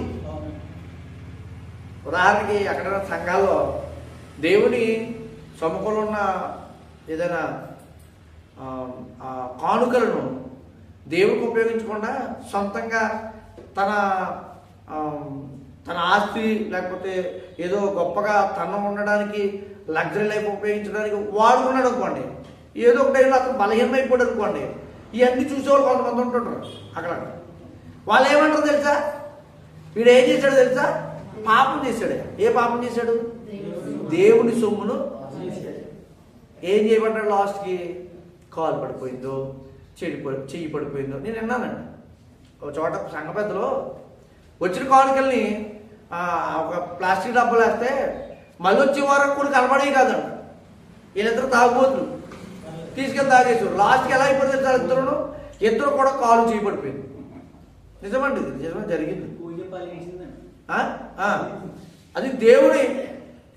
ఉదాహరణకి అక్కడ సంఘాల్లో దేవుని సముఖంలో ఉన్న ఏదైనా కానుకలను దేవుడికి ఉపయోగించకుండా సొంతంగా తన తన ఆస్తి లేకపోతే ఏదో గొప్పగా తన ఉండడానికి లగ్జరీ లైఫ్ ఉపయోగించడానికి వాడుకున్నాడు అనుకోండి, ఏదో ఒక టైంలో అతను బలహీనమైపోయాడు అనుకోండి, ఇవన్నీ చూసేవాళ్ళు కొంతమంది ఉంటుంటారు అక్కడ. వాళ్ళు ఏమంటారు తెలుసా? వీడు ఏం చేశాడు తెలుసా? పాపం చేశాడు. ఏ పాపం చేశాడు? దేవుని సొమ్మును ఏం చేయబడ్డాడు? లాస్ట్కి కాలు పడిపోయిందో, చెయ్యి పడిపోయిందో. నేను విన్నానండి ఒక చోట సంఘ పెద్దలో వచ్చిన కానుకల్ని ఒక ప్లాస్టిక్ డబ్బాలు వేస్తే మళ్ళీ వచ్చే వరకు కూడా కనబడే కాదండి. వీళ్ళిద్దరు తాగుబోతులు తీసుకెళ్ళి తాగేసారు. లాస్ట్కి ఎలా అయిపోయింది తెలుసా? ఇద్దరు కూడా కాలు చేయి పడిపోయింది. నిజమండి, ఇది నిజమే జరిగింది. అది దేవుడి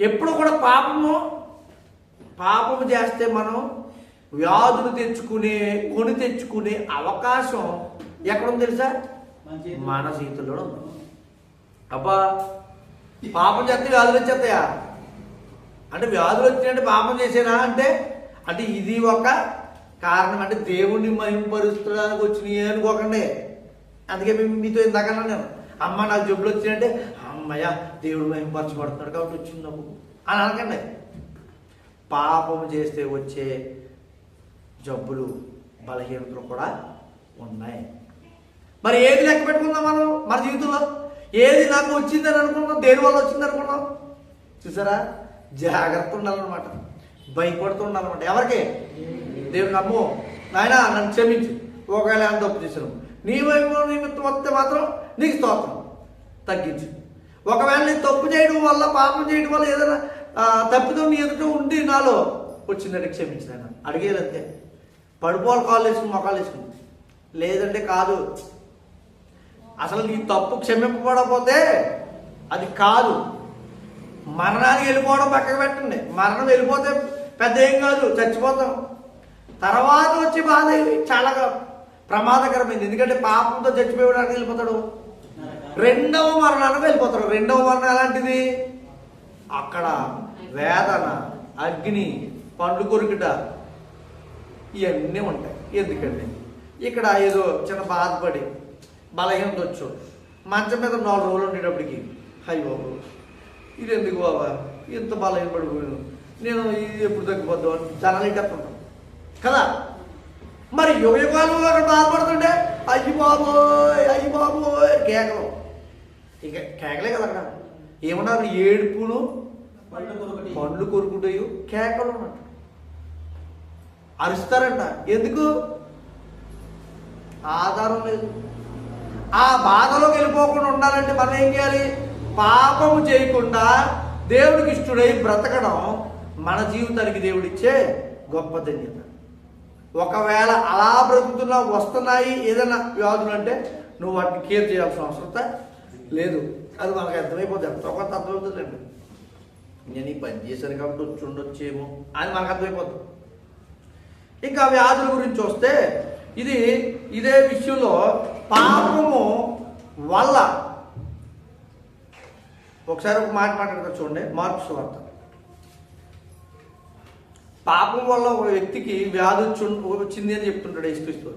ఎప్పుడు కూడా పాపము చేస్తే మనం వ్యాధులు కొని తెచ్చుకునే అవకాశం ఎక్కడుంది తెలుసా? మన చేతుల్లో ఉంది. అబ్బా పాపం చేస్తే వ్యాధులు వచ్చేస్తాయా అంటే, వ్యాధులు వచ్చినాయంటే పాపం చేసేనా అంటే ఇది ఒక కారణం. అంటే దేవుణ్ణి మహింపరుచడానికి వచ్చినాయి అనుకోకండి. అందుకే మీతో ఇందాకన్నా నేను అమ్మ నాకు జబ్బులు వచ్చినాయంటే అమ్మయ్య దేవుడు మహింపరచబడుతున్నాడు కాబట్టి వచ్చింది నవ్వు అని అనకండి. పాపం చేస్తే వచ్చే జబ్బులు బలహీనతలు కూడా ఉన్నాయి. మరి ఏది లెక్క పెట్టుకుందాం మనం మన జీవితంలో? ఏది నాకు వచ్చిందని అనుకున్నాం, దేని వల్ల వచ్చింది అనుకున్నాం? చూసారా? జాగ్రత్త ఉండాలన్నమాట, భయపడుతూ ఉండాలన్నమాట. ఎవరికి? దేవుని అమ్మో నాయన నన్ను క్షమించు, ఒకవేళ ఎంత తప్పు చేశాను, నీ వైపు నిమిత్తం వస్తే మాత్రం నీకు స్తోత్రం, తగ్గించు. ఒకవేళ నీ తప్పు చేయడం వల్ల, పాపం చేయడం వల్ల ఏదైనా తప్పితో నీ ఎదుట ఉండి నాలో వచ్చిందంటే క్షమించిన ఆయన అడిగేది అంతే. పడిపోవాలి కాళ్ళు వేసుకుని, మొక్కలు వేసుకుని. లేదంటే కాదు. అసలు నీ తప్పు క్షమింపబడకపోతే అది కాదు. మరణానికి వెళ్ళిపోవడం పక్కకు పెట్టండి. మరణం వెళ్ళిపోతే పెద్ద ఏం కాదు, చచ్చిపోతాం. తర్వాత వచ్చి బాధ చాలా ప్రమాదకరమైంది. ఎందుకంటే పాపంతో చచ్చిపోయడానికి వెళ్ళిపోతాడు, రెండవ మరణానికి వెళ్ళిపోతాడు. రెండవ మరణం ఎలాంటిది? అక్కడ వేదన, అగ్ని, పండ్లు కొరుకుట, ఇవన్నీ ఉంటాయి. ఎందుకండి ఇక్కడ ఏదో చిన్న బాధపడి బలహీనత వచ్చు మంచం మీద 4 రోజులు ఉండేటప్పటికి హై బాబు ఇది ఎందుకు బాబా ఇంత బలహీన పడిపోయాను, నేను ఇది ఎప్పుడు తగ్గిపోద్దాం అని జనాలు ఇంటేస్తుంటాం కదా. మరి యుగయుగాలు అక్కడ బాధపడుతుంటే అయ్యి బాబోయ్ కేకలు. ఇంకా కేకలే కదా అక్కడ. ఏమన్నారు? ఏడుపును పండ్లు కొరుకుతాయి, కేకలు అన్నట్టు అరుస్తారంట. ఎందుకు? ఆధారం లేదు. ఆ బాధలోకి వెళ్ళిపోకుండా ఉండాలంటే మనం ఏం చేయాలి? పాపము చేయకుండా దేవుడికి ఇష్టడై బ్రతకడం మన జీవితానికి దేవుడిచ్చే గొప్ప ధన్యత. ఒకవేళ అలా బ్రతుకుతున్నా వస్తున్నాయి ఏదైనా వ్యాధులు అంటే నువ్వు వాటిని కేర్ చేయాల్సిన అవసరం లేదు. అది మనకు అర్థమైపోతుంది. ఎంతో కొంత అర్థమవుతుందండి. నేను ఈ పని చేశాను కాబట్టి వచ్చి ఉండొచ్చేమో అని మనకు అర్థమైపోతుంది. ఇంకా వ్యాధుల గురించి వస్తే ఇదే విషయంలో పాపము వల్ల ఒకసారి ఒక మాట మాట్లాడుతూ చూడండి. మార్కు సువార్త. పాపం వల్ల ఒక వ్యక్తికి వ్యాధి వచ్చింది అని చెప్తుంటాడు యేసుక్రీస్తు.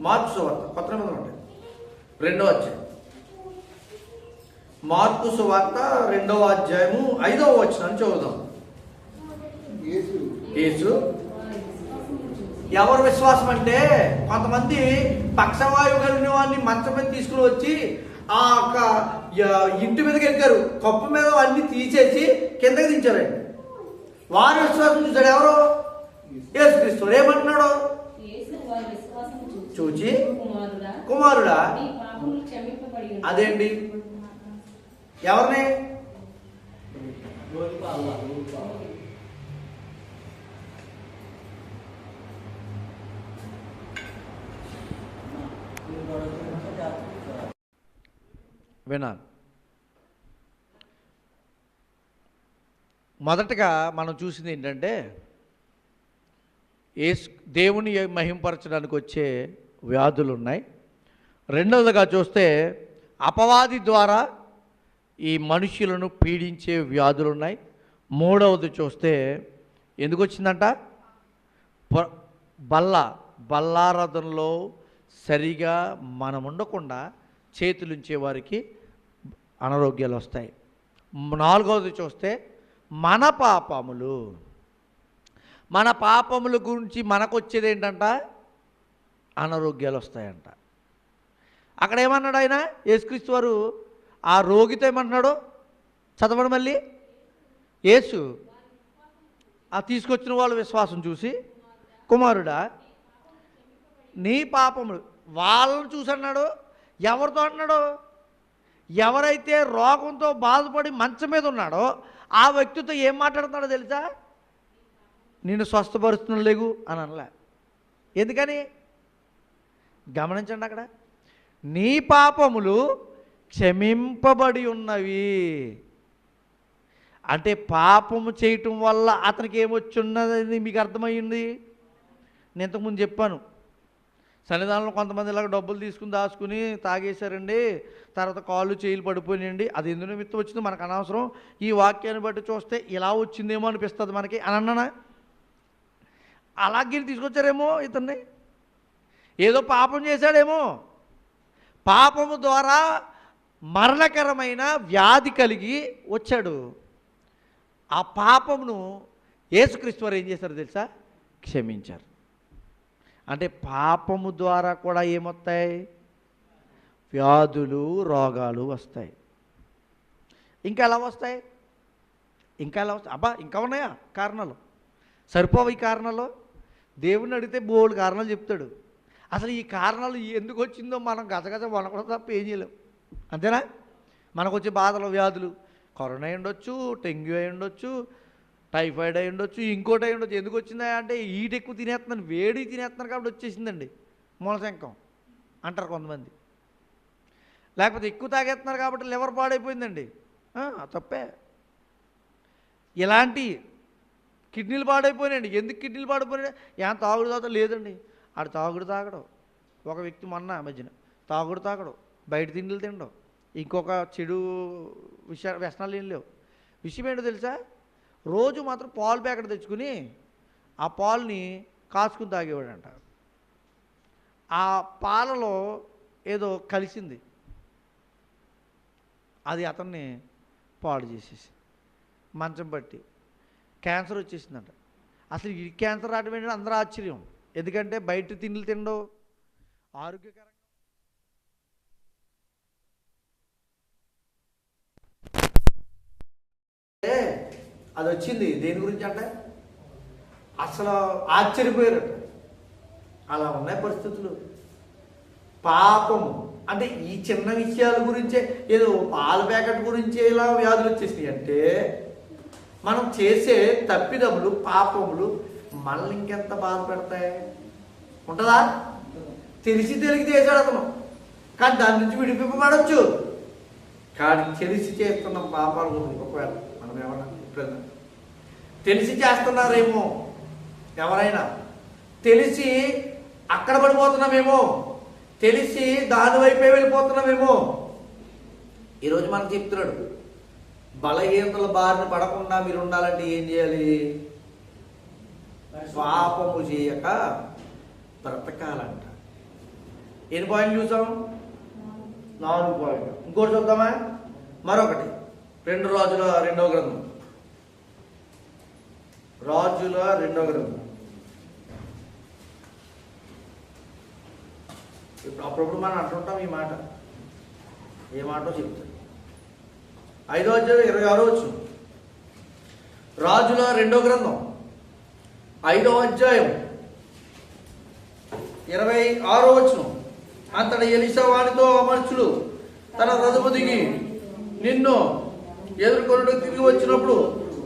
మార్కు సువార్త కొత్త నిబంధన ఉంటాయి 2వ అధ్యాయం. మార్కు సువార్త 2వ అధ్యాయము 5వ వచనాన్ని చదువుదాం. యేసు ఎవరు విశ్వాసం అంటే కొంతమంది పక్షవాయువు కలిగిన వాడిని మంచం మీద తీసుకుని వచ్చి ఆ ఇంటి మీదకి ఎక్కారు, కప్పు మీద అన్ని తీసేసి కిందకి దించారండి. వారి విశ్వాసం చూశాడు ఎవరు? యేసుక్రీస్తు. ఏమంటున్నాడు? చూచి కుమారుడా అదేంటి ఎవరిని? వినాలి. మొదటగా మనం చూసింది ఏంటంటే దేవుని మహింపరచడానికి వచ్చే వ్యాధులు ఉన్నాయి. రెండవదిగా చూస్తే అపవాది ద్వారా ఈ మనుషులను పీడించే వ్యాధులు ఉన్నాయి. మూడవది చూస్తే ఎందుకు వచ్చిందంట? బల్లారథంలో సరిగా మనం ఉండకుండా చేతులుంచే వారికి అనారోగ్యాలు వస్తాయి. నాలుగవది చూస్తే మన పాపముల గురించి మనకు వచ్చేది ఏంటంట? అనారోగ్యాలు వస్తాయంట. అక్కడ ఏమన్నాడు ఆయన? యేసుక్రీస్తు వారు ఆ రోగితో ఏమన్నాడు? చదవండి మళ్ళీ. యేసు ఆ తీసుకొచ్చిన వాళ్ళ విశ్వాసం చూసి, కుమారుడా నీ పాపములు, వాళ్ళని చూసి అన్నాడు. ఎవరితో అన్నాడు? ఎవరైతే రోగంతో బాధపడి మంచం మీద ఉన్నాడో ఆ వ్యక్తితో ఏం మాట్లాడుతున్నాడో తెలుసా? నిన్ను స్వస్థపరుస్తున్న లేగు అని అనలే. ఎందుకని? గమనించండి. అక్కడ నీ పాపములు క్షమింపబడి ఉన్నవి అంటే పాపము చేయటం వల్ల అతనికి ఏమొచ్చి ఉన్నది మీకు అర్థమైంది. నేను ఇంతకుముందు చెప్పాను, సన్నిధానంలో కొంతమంది ఇలాగ డబ్బులు తీసుకుని దాచుకుని తాగేశారండి, తర్వాత కాళ్ళు చేయిలు పడిపోయినాయండి. అది ఎందుకు నిమిత్తం వచ్చిందో మనకు అనవసరం, ఈ వాక్యాన్ని బట్టి చూస్తే ఇలా వచ్చిందేమో అనిపిస్తుంది మనకి అని అన్నానా? అలాగే తీసుకొచ్చారేమో, ఇతన్ని ఏదో పాపం చేశాడేమో, పాపము ద్వారా మరణకరమైన వ్యాధి కలిగి వచ్చాడు. ఆ పాపమును యేసుక్రీస్తు వారు ఏం చేశారు తెలుసా? క్షమించారు. అంటే పాపము ద్వారా కూడా ఏమొస్తాయి? వ్యాధులు, రోగాలు వస్తాయి. ఇంకా ఎలా వస్తాయి? అబ్బా ఇంకా ఉన్నాయా కారణాలు? సరిపోవు ఈ కారణాలు? దేవుణ్ణి అడిగితే బోల్డ్ కారణాలు చెప్తాడు. అసలు ఈ కారణాలు ఎందుకు వచ్చిందో మనం గజగజ వనకూడదు తప్ప ఏం చేయలేం. అంతేనా? మనకు వచ్చే బాధలు, వ్యాధులు కరోనా అయి ఉండొచ్చు, డెంగ్యూ అయి ఉండొచ్చు, టైఫాయిడ్ అయి ఉండొచ్చు, ఇంకోటి అయి ఉండొచ్చు. ఎందుకు వచ్చిందా అంటే హీట్ ఎక్కువ తినేస్తున్నాను, వేడి తినేస్తున్నాను కాబట్టి వచ్చేసిందండి మూలశంకం అంటారు కొంతమంది. లేకపోతే ఎక్కువ తాగేస్తున్నారు కాబట్టి లివర్ పాడైపోయిందండి, తప్పే. ఇలాంటి కిడ్నీలు పాడైపోయినాయండి. ఎందుకు కిడ్నీలు పాడైపోయినాయి? ఏం తాగుడు తాగుతా లేదండి, ఆడు తాగడం. ఒక వ్యక్తి మొన్న మధ్యన తాగడం, బయట తిండిలు తినడం, ఇంకొక చెడు వ్యసనాలు ఏం లేవు. విషయం ఏంటో తెలుసా? రోజు మాత్రం పాలు ప్యాకెట్ తెచ్చుకుని ఆ పాలుని కాచుకుని తాగేవాడంట. ఆ పాలలో ఏదో కలిసింది, అది అతన్ని పాడు చేసేసి మంచం పట్టి క్యాన్సర్ వచ్చేసిందంట. అసలు ఈ క్యాన్సర్ రావడం ఏంటంటే అందరూ ఆశ్చర్యం. ఎందుకంటే బయట తిండిలు తినడం ఆరోగ్యకరంగా. అది వచ్చింది దేని గురించి అంటే అసలు ఆశ్చర్యపోయారట. అలా ఉన్నాయి పరిస్థితులు. పాపము అంటే ఈ చిన్న విషయాల గురించే, ఏదో పాల ప్యాకెట్ గురించే ఇలా వ్యాధులు వచ్చేసినాయి అంటే మనం చేసే తప్పిదములు, పాపములు మనల్ని ఇంకెంత బాధ పెడతాయి? ఉంటుందా? తెలిసి చేశాడు అతను, కానీ దాని నుంచి విడిపింపబడవచ్చు. కానీ తెలిసి చేస్తున్న పాపాల గురించి ఒకవేళ మనం ఏమన్నా ఎప్పుడైనా తెలిసి చేస్తున్నారేమో, ఎవరైనా తెలిసి అక్కడ పడిపోతున్నామేమో, తెలిసి దాని వైపే వెళ్ళిపోతున్నామేమో. ఈరోజు మనకు చెప్తున్నాడు, బలహీనతల బారిన పడకుండా మీరు ఉండాలంటే ఏం చేయాలి? పాపము చేయక బ్రతకాలంట. ఎన్ని పాయింట్లు చూసాం? 4 పాయింట్లు. ఇంకోటి చూద్దామా? మరొకటి 2 రాజుల 2వ గ్రంథం. రాజుల 2వ గ్రంథం. ఇప్పుడు అప్పుడప్పుడు మనం అంటుంటాం ఈ మాట, ఏ మాటో చెప్తాను. 5వ అధ్యాయం 26వ వచనం. రాజుల 2వ గ్రంథం 5వ అధ్యాయం 26వ వచనం. అంతటి ఎలీషా వానితో ఆ మనుషులు తన రథము దిగి నిన్ను ఎదుర్కొనుటకు తిరిగి వచ్చినప్పుడు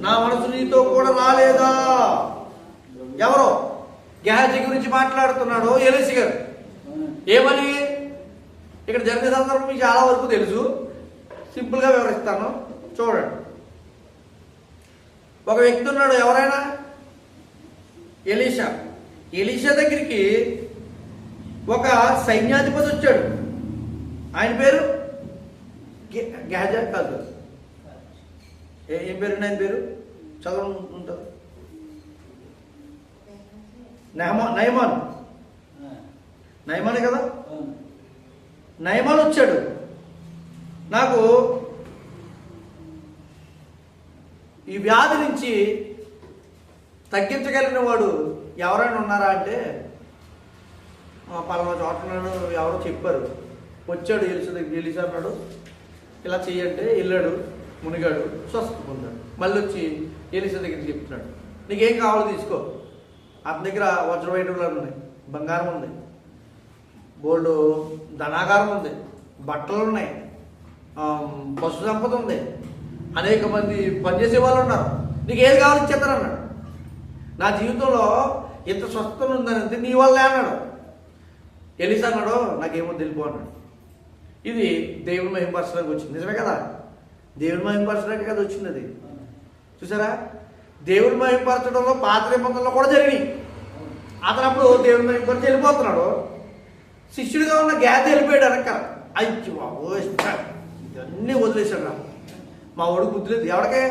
నా మనసు నీతో కూడా రాలేదా? ఎవరో గెహాజీ గురించి మాట్లాడుతున్నాడు ఎలీషా గారు. ఏమని? ఇక్కడ జరిగిన సందర్భం మీకు చాలా వరకు తెలుసు, సింపుల్గా వివరిస్తాను చూడండి. ఒక వ్యక్తి ఉన్నాడు, ఎవరైనా ఎలీషా. ఎలీషా దగ్గరికి ఒక సైన్యాధిపతి వచ్చాడు. ఆయన పేరు గెహాజీ కాదు, ఏం పేరు? ఆయన పేరు చదవడం ఉంటుంది, నయమానే కదా. నయమాన్ వచ్చాడు. నాకు ఈ వ్యాధి నుంచి తగ్గించగలిగిన వాడు ఎవరైనా ఉన్నారా అంటే, పలానా చోట ఉన్నాడు, ఎవరో చెప్పారు. వచ్చాడు ఎలీషా అన్నాడు, ఇలా చెయ్యంటే వెళ్ళాడు, మునిగాడు, స్వస్థ పొందాడు. మళ్ళీ వచ్చి ఎలీషా దగ్గరికి చెప్తున్నాడు, నీకేం కావాలో తీసుకో. అతని దగ్గర వజ్ర వైడూర్యాలు ఉన్నాయి, బంగారం ఉంది, బోల్డ్ ధనాగారం ఉంది, బట్టలు ఉన్నాయి, పశు సంపద ఉంది, అనేక మంది పనిచేసే వాళ్ళు ఉన్నారు, నీకు ఏది కావాలో ఇచ్చేస్తాను అన్నాడు. నా జీవితంలో ఇంత స్వస్థత ఉందని నీ వల్లే అన్నాడు. ఎలీషా అన్నాడు, నాకేమో తెలిపో అన్నాడు. ఇది దేవుని మహిమపరచడానికి వచ్చింది, నిజమే కదా. దేవుని మహిమపరచడానికి కదా వచ్చింది అది. చూసారా, దేవుని మహిమపరచడంలో పాత నిబంధనలో కూడా జరిగినాయి. అతను అప్పుడు దేవుని మహిమపరిచి వెళ్ళిపోతున్నాడు. శిష్యుడిగా ఉన్న గేదె వెళ్ళిపోయాడు వెనక. అయ్యి బాబో ఇవన్నీ వదిలేశాడు. నాకు మా వాడికి బుద్ధి లేదు. ఎవరికే?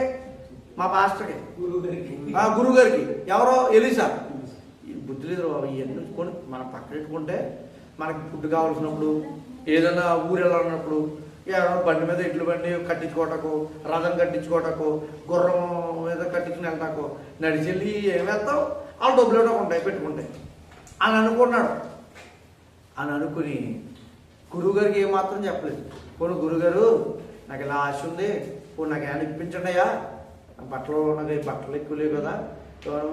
మా పాస్టర్కి, గురువు గారికి. ఎవరో ఎలీషా. బుద్ధి లేదు ఇవన్నీ కొని మనం పక్కన పెట్టుకుంటే మనకి ఫుడ్ కావాల్సినప్పుడు, ఏదైనా ఊరు వెళ్ళాలన్నప్పుడు, ఏదైనా బండి మీద ఇడ్లు బండి కట్టించుకోవటకు, రథం కట్టించుకోవటకు, గుర్రం మీద కట్టించుకుని వెళ్తాకు, నడిచెళ్ళి ఏం వెళ్తావు, వాళ్ళు డబ్బులు ఉంటాయి పెట్టుకుంటాయి అని అనుకున్నాడు. అని అనుకుని గురువుగారికి ఏమాత్రం చెప్పలేదు. పోను గురుగారు, నాకు ఇలా ఆశ ఉంది, పోను నాకు ఏమైనా ఇప్పించండి అయ్యా, బట్టలు నాకు బట్టలు ఎక్కువ లేవు కదా,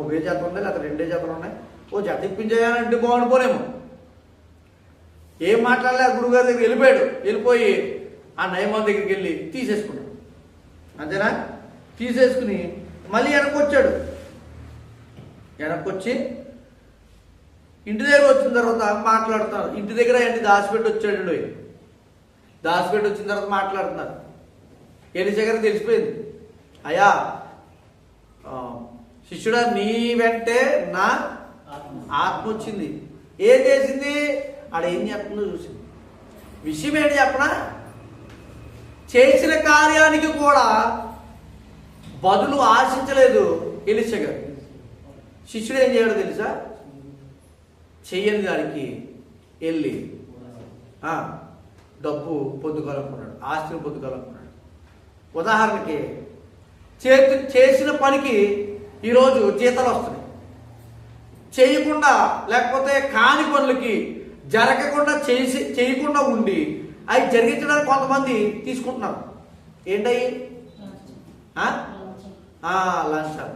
ఒకే జత ఉంది లేకపోతే 2 జతలు ఉన్నాయి, ఓ జత ఇప్పించాయనంటే బాగుండిపోనేమో. ఏం మాట్లాడలే. గురువుగారి దగ్గర వెళ్ళిపోయాడు. వెళ్ళిపోయి ఆ నయమాన్ దగ్గరికి వెళ్ళి తీసేసుకున్నాడు. అంతేనా? తీసేసుకుని మళ్ళీ వెనక్కి వచ్చాడు. వెనక్కి వచ్చి ఇంటి దగ్గర వచ్చిన తర్వాత మాట్లాడుతున్నారు. ఇంటి దగ్గర ఏంటి దాచిపెట్టి వచ్చాడు. దాచిపెట్టి వచ్చిన తర్వాత మాట్లాడుతున్నారు. ఎలీషా గారికి తెలిసిపోయింది, అయ్యా శిష్యుడా, నీ వెంటే నా ఆత్మ వచ్చింది. ఏం చేసింది? ఆడ ఏం చెప్తుందో చూసింది. విషయం ఏంటి చెప్పనా? చేసిన కార్యానికి కూడా బదులు ఆశించలేదు ఎలీషా గారు. శిష్యుడు ఏం చేయడో తెలుసా? చెయ్యని దానికి వెళ్ళి డబ్బు పొందుకోవాలనుకున్నాడు, ఆస్తిని పొందుకోవాలనుకున్నాడు. ఉదాహరణకి చేసిన పనికి ఈరోజు జీతాలు వస్తున్నాయి. చేయకుండా లేకపోతే కాని పనులకి జరగకుండా చేయకుండా ఉండి అవి జరిగించడానికి కొంతమంది తీసుకుంటున్నారు. ఏంటయ్యి? లంచాలు.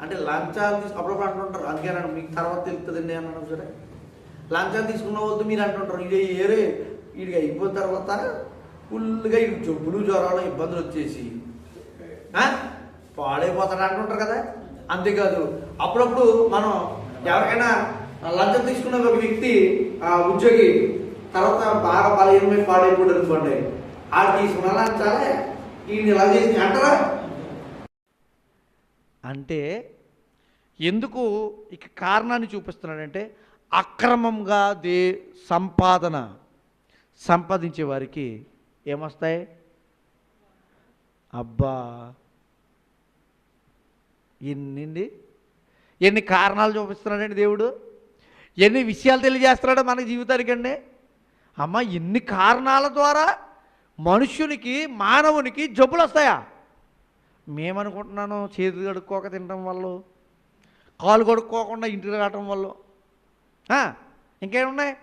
అంటే లంచాలు అప్పుడప్పుడు అంటుంటారు, అందుకేనండి మీకు తర్వాత తెలుస్తుందండి అన్నాను సరే. లంచాలు తీసుకున్న వద్దు మీరు అంటుంటారు, ఇది ఏరే వీడికి అయిపోయిన తర్వాత ఫుల్గా ఇటు జబ్బులు జ్వరాలు ఇబ్బందులు వచ్చేసి పాడైపోతాడు అంటుంటారు కదా. అంతేకాదు అప్పుడప్పుడు మనం ఎవరికైనా లంచం తీసుకున్న ఒక వ్యక్తి ఉద్యోగి తర్వాత బాగా బలహీనమై పాడైపోయాడు అనుకోండి, ఆడు తీసుకున్న లంచాలే ఈయన ఇలా చేసి అంటారా? అంటే ఎందుకు ఇక కారణాన్ని చూపిస్తున్నాడంటే, అక్రమంగా సంపాదించే వారికి ఏమొస్తాయి? అబ్బా ఎన్ని కారణాలు చూపిస్తున్నాడండి దేవుడు, ఎన్ని విషయాలు తెలియజేస్తున్నాడు మన జీవితానికండి. అమ్మ, ఎన్ని కారణాల ద్వారా మనుష్యునికి మానవునికి జబ్బులు వస్తాయా? మేమనుకుంటున్నాను చేతులు కడుక్కోక తినడం వల్ల, కాలు కడుక్కోకుండా ఇంటికి రావటం వల్ల, ఇంకేమున్నాయి,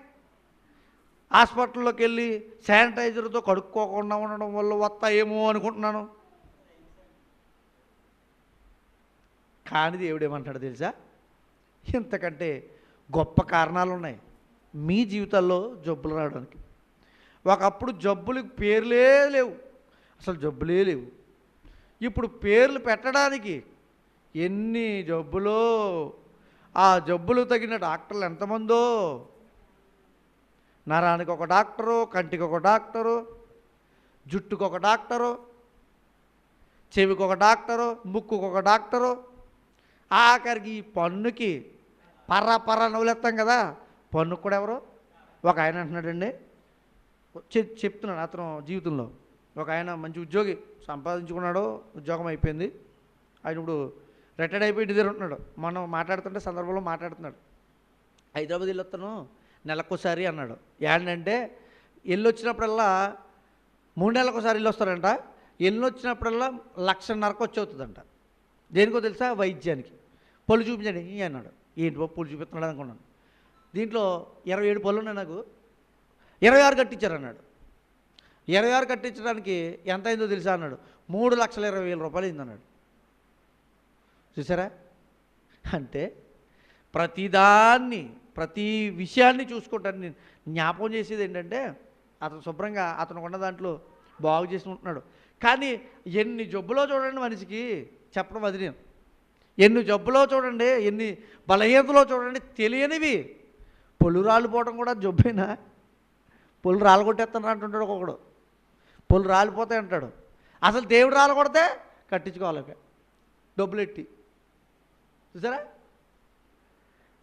హాస్పిటల్లోకి వెళ్ళి శానిటైజర్తో కడుక్కోకుండా ఉండడం వల్ల వస్తాయేమో అనుకుంటున్నాను. కానీ దేవుడు ఏమంటాడు తెలుసా? ఇంతకంటే గొప్ప కారణాలు ఉన్నాయి. మీ జీవితాల్లో జబ్బులు రావడానికి. ఒకప్పుడు జబ్బులకు పేర్లే లేవు, అసలు జబ్బులే లేవు. ఇప్పుడు పేర్లు పెట్టడానికి ఎన్ని జబ్బులో, ఆ జబ్బులు తగిన డాక్టర్లు ఎంతమందో. నరానికి ఒక డాక్టరు, కంటికి ఒక డాక్టరు, జుట్టుకు ఒక డాక్టరు, చెవికి ఒక డాక్టరు, ముక్కుకు ఒక డాక్టరు, ఆఖరికి ఈ పన్నుకి పర్ర నవ్వులేస్తాం కదా, పన్నుకు కూడా ఎవరు. ఒక ఆయన అంటున్నాడండి, చెప్తున్నాడు అతను జీవితంలో. ఒక ఆయన మంచి ఉద్యోగి, సంపాదించుకున్నాడు, ఉద్యోగం అయిపోయింది, ఆయన ఇప్పుడు రిటైర్డ్ అయిపోయి ఇంటి దగ్గర ఉంటున్నాడు. మనం మాట్లాడుతుంటే సందర్భంలో మాట్లాడుతున్నాడు, హైదరాబాద్ వెళ్ళొస్తాను నెలకోసారి అన్నాడు. ఏంటంటే వెళ్ళి వచ్చినప్పుడల్లా 3 నెలలకోసారి వెళ్ళి వస్తారంట. వెళ్ళి వచ్చినప్పుడల్లా 1,50,000 వచ్చి అవుతుందంట. దేనికో తెలుసా? వైద్యానికి. పళ్ళు చూపించండి అన్నాడు. ఏంటి బాబు పళ్ళు చూపిస్తున్నాడు అనుకున్నాను. దీంట్లో 27 పళ్ళు ఉన్నాయి, నాకు 26 కట్టించారన్నాడు. 26 కట్టించడానికి ఎంత అయిందో తెలుసా అన్నాడు. 3,20,000 రూపాయలు అయిందన్నాడు. చూసారా? అంటే ప్రతి విషయాన్ని చూసుకుంటాను. నేను జ్ఞాపకం చేసేది ఏంటంటే, అతను శుభ్రంగా అతను ఉన్న దాంట్లో బాగు చేసి ఉంటున్నాడు. కానీ ఎన్ని జబ్బులో చూడండి మనిషికి, చెప్పడం అది నేను. ఎన్ని జబ్బులో చూడండి, ఎన్ని బలహీనతలో చూడండి, తెలియనివి. పొలు రాలిపోవడం కూడా జబ్బేనా? పొలు రాలగొట్టేస్తాను అంటుంటాడు ఒక్కొక్కడు. పొలు రాలిపోతాయి అంటాడు. అసలు దేవుడు రాలగొడితే కట్టించుకోవాలి డబ్బులు ఎట్టి. చూసారా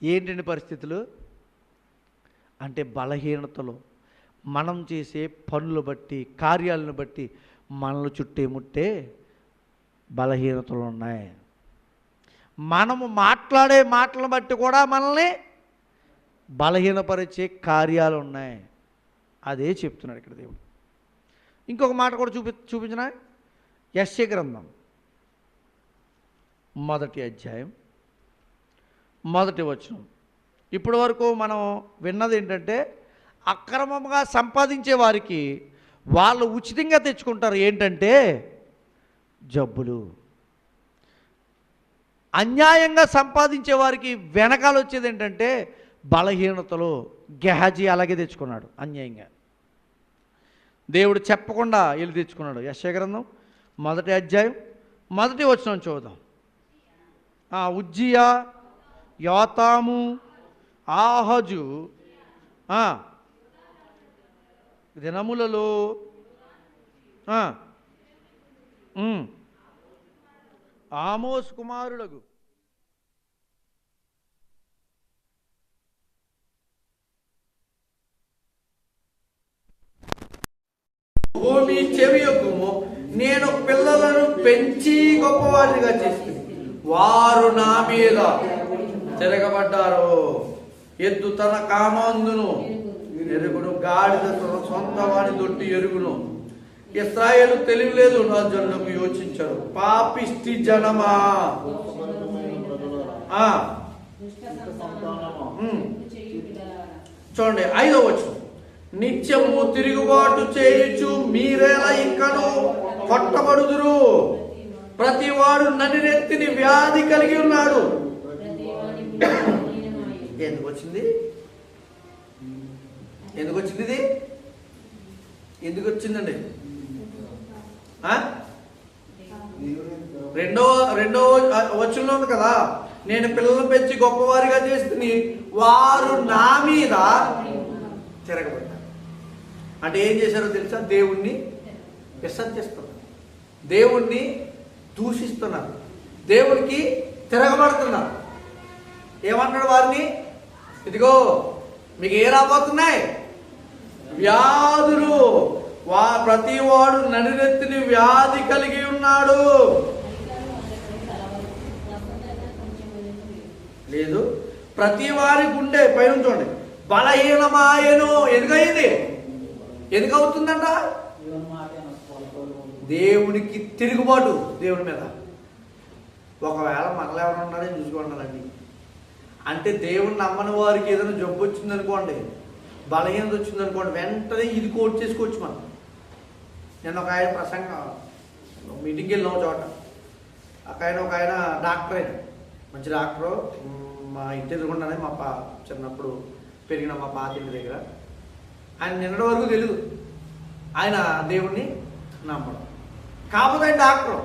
ఏంటండి పరిస్థితులు? అంటే బలహీనతలు, మనం చేసే పనులు బట్టి, కార్యాలను బట్టి మనల్ని చుట్టేముట్టే బలహీనతలు ఉన్నాయి. మనము మాట్లాడే మాటలను బట్టి కూడా మనల్ని బలహీనపరిచే కార్యాలు ఉన్నాయి. అదే చెప్తున్నాడు ఇక్కడ దేవుడు. ఇంకొక మాట కూడా చూపించిన యెషయా గ్రంథం 1వ అధ్యాయం 1వ వచనం. ఇప్పటి వరకు మనం విన్నది ఏంటంటే, అక్రమంగా సంపాదించే వారికి వాళ్ళు ఉచితంగా తెచ్చుకుంటారు ఏంటంటే జబ్బులు. అన్యాయంగా సంపాదించే వారికి వెనకాల వచ్చేది ఏంటంటే బలహీనతలు. గెహాజీ అలాగే తెచ్చుకున్నాడు అన్యాయంగా, దేవుడు చెప్పకుండా వెళ్ళి తెచ్చుకున్నాడు. యెషయా గ్రంథం 1వ అధ్యాయం 1వ వచనం చూద్దాం. ఉజ్జియా, యోతాము, ఆహజు దినములలో ఆమోస్ కుమారులకు భూమి చెవియొక్కుము, నేను పిల్లలను పెంచి గొప్పవారిగా చేసి వారు నా మీద తిరగబడ్డారు. ఎద్దు తన కామందును ఎరుగును, గాడిద తన సొంత వాడి దొడ్డి ఎరుగును. ఇశ్రాయేలు తెలియలేదు, నా జనులకు యోచించరు. పాపిష్టి జనమా, చూడండి 5వ వచనం. నిత్యము తిరుగుబాటు చేయుచు మీరేలా ఇంకను కొట్టబడుదురు. ప్రతివాడు నడినెత్తిని వ్యాధి కలిగి ఉన్నాడు. ఎందుకు వచ్చింది ఇది? ఎందుకు వచ్చిందండి? రెండో వచనంలో ఉంది కదా, నేను పిల్లలను పెంచి గొప్పవారిగా చేస్తుంది, వారు నా మీద తిరగబడ్డారు. అంటే ఏం చేశారో తెలుసా? దేవుణ్ణి విసర్జిస్తున్నారు, దేవుణ్ణి దూషిస్తున్నారు, దేవునికి తిరగబడుతున్నారు. ఏమన్నాడు వారిని? ఇదిగో మీకు ఏ రాబోతున్నాయి? వ్యాధులు. ప్రతి వాడు నడినెత్తిని వ్యాధి కలిగి ఉన్నాడు. లేదు, ప్రతి వారి గుండె పైన చూడండి బలహీనమాయను. ఎందుకయింది? ఎందుకవుతుందంట? దేవునికి తిరుగుబాటు, దేవుని మీద. ఒకవేళ మనలో ఎవరు ఉన్నారని చూసుకోండి. అంటే దేవుని నమ్మని వారికి ఏదైనా జబ్బు వచ్చిందనుకోండి, బలహీనత వచ్చిందనుకోండి, వెంటనే ఇది కోట్ చేసుకోవచ్చు మనం. నేను ఒక ఆయన మీటింగ్కి వెళ్ళిన చోట ఒక ఆయన డాక్టర్, అయినా మంచి డాక్టరు, మా ఇంటి ఎదురుకుండానే మా చిన్నప్పుడు పెరిగిన మా పాత ఇంటి దగ్గర. ఆయన నిన్నటి వరకు తెలియదు ఆయన దేవుణ్ణి నమ్మడం. కాకపోతే ఆయన డాక్టర్.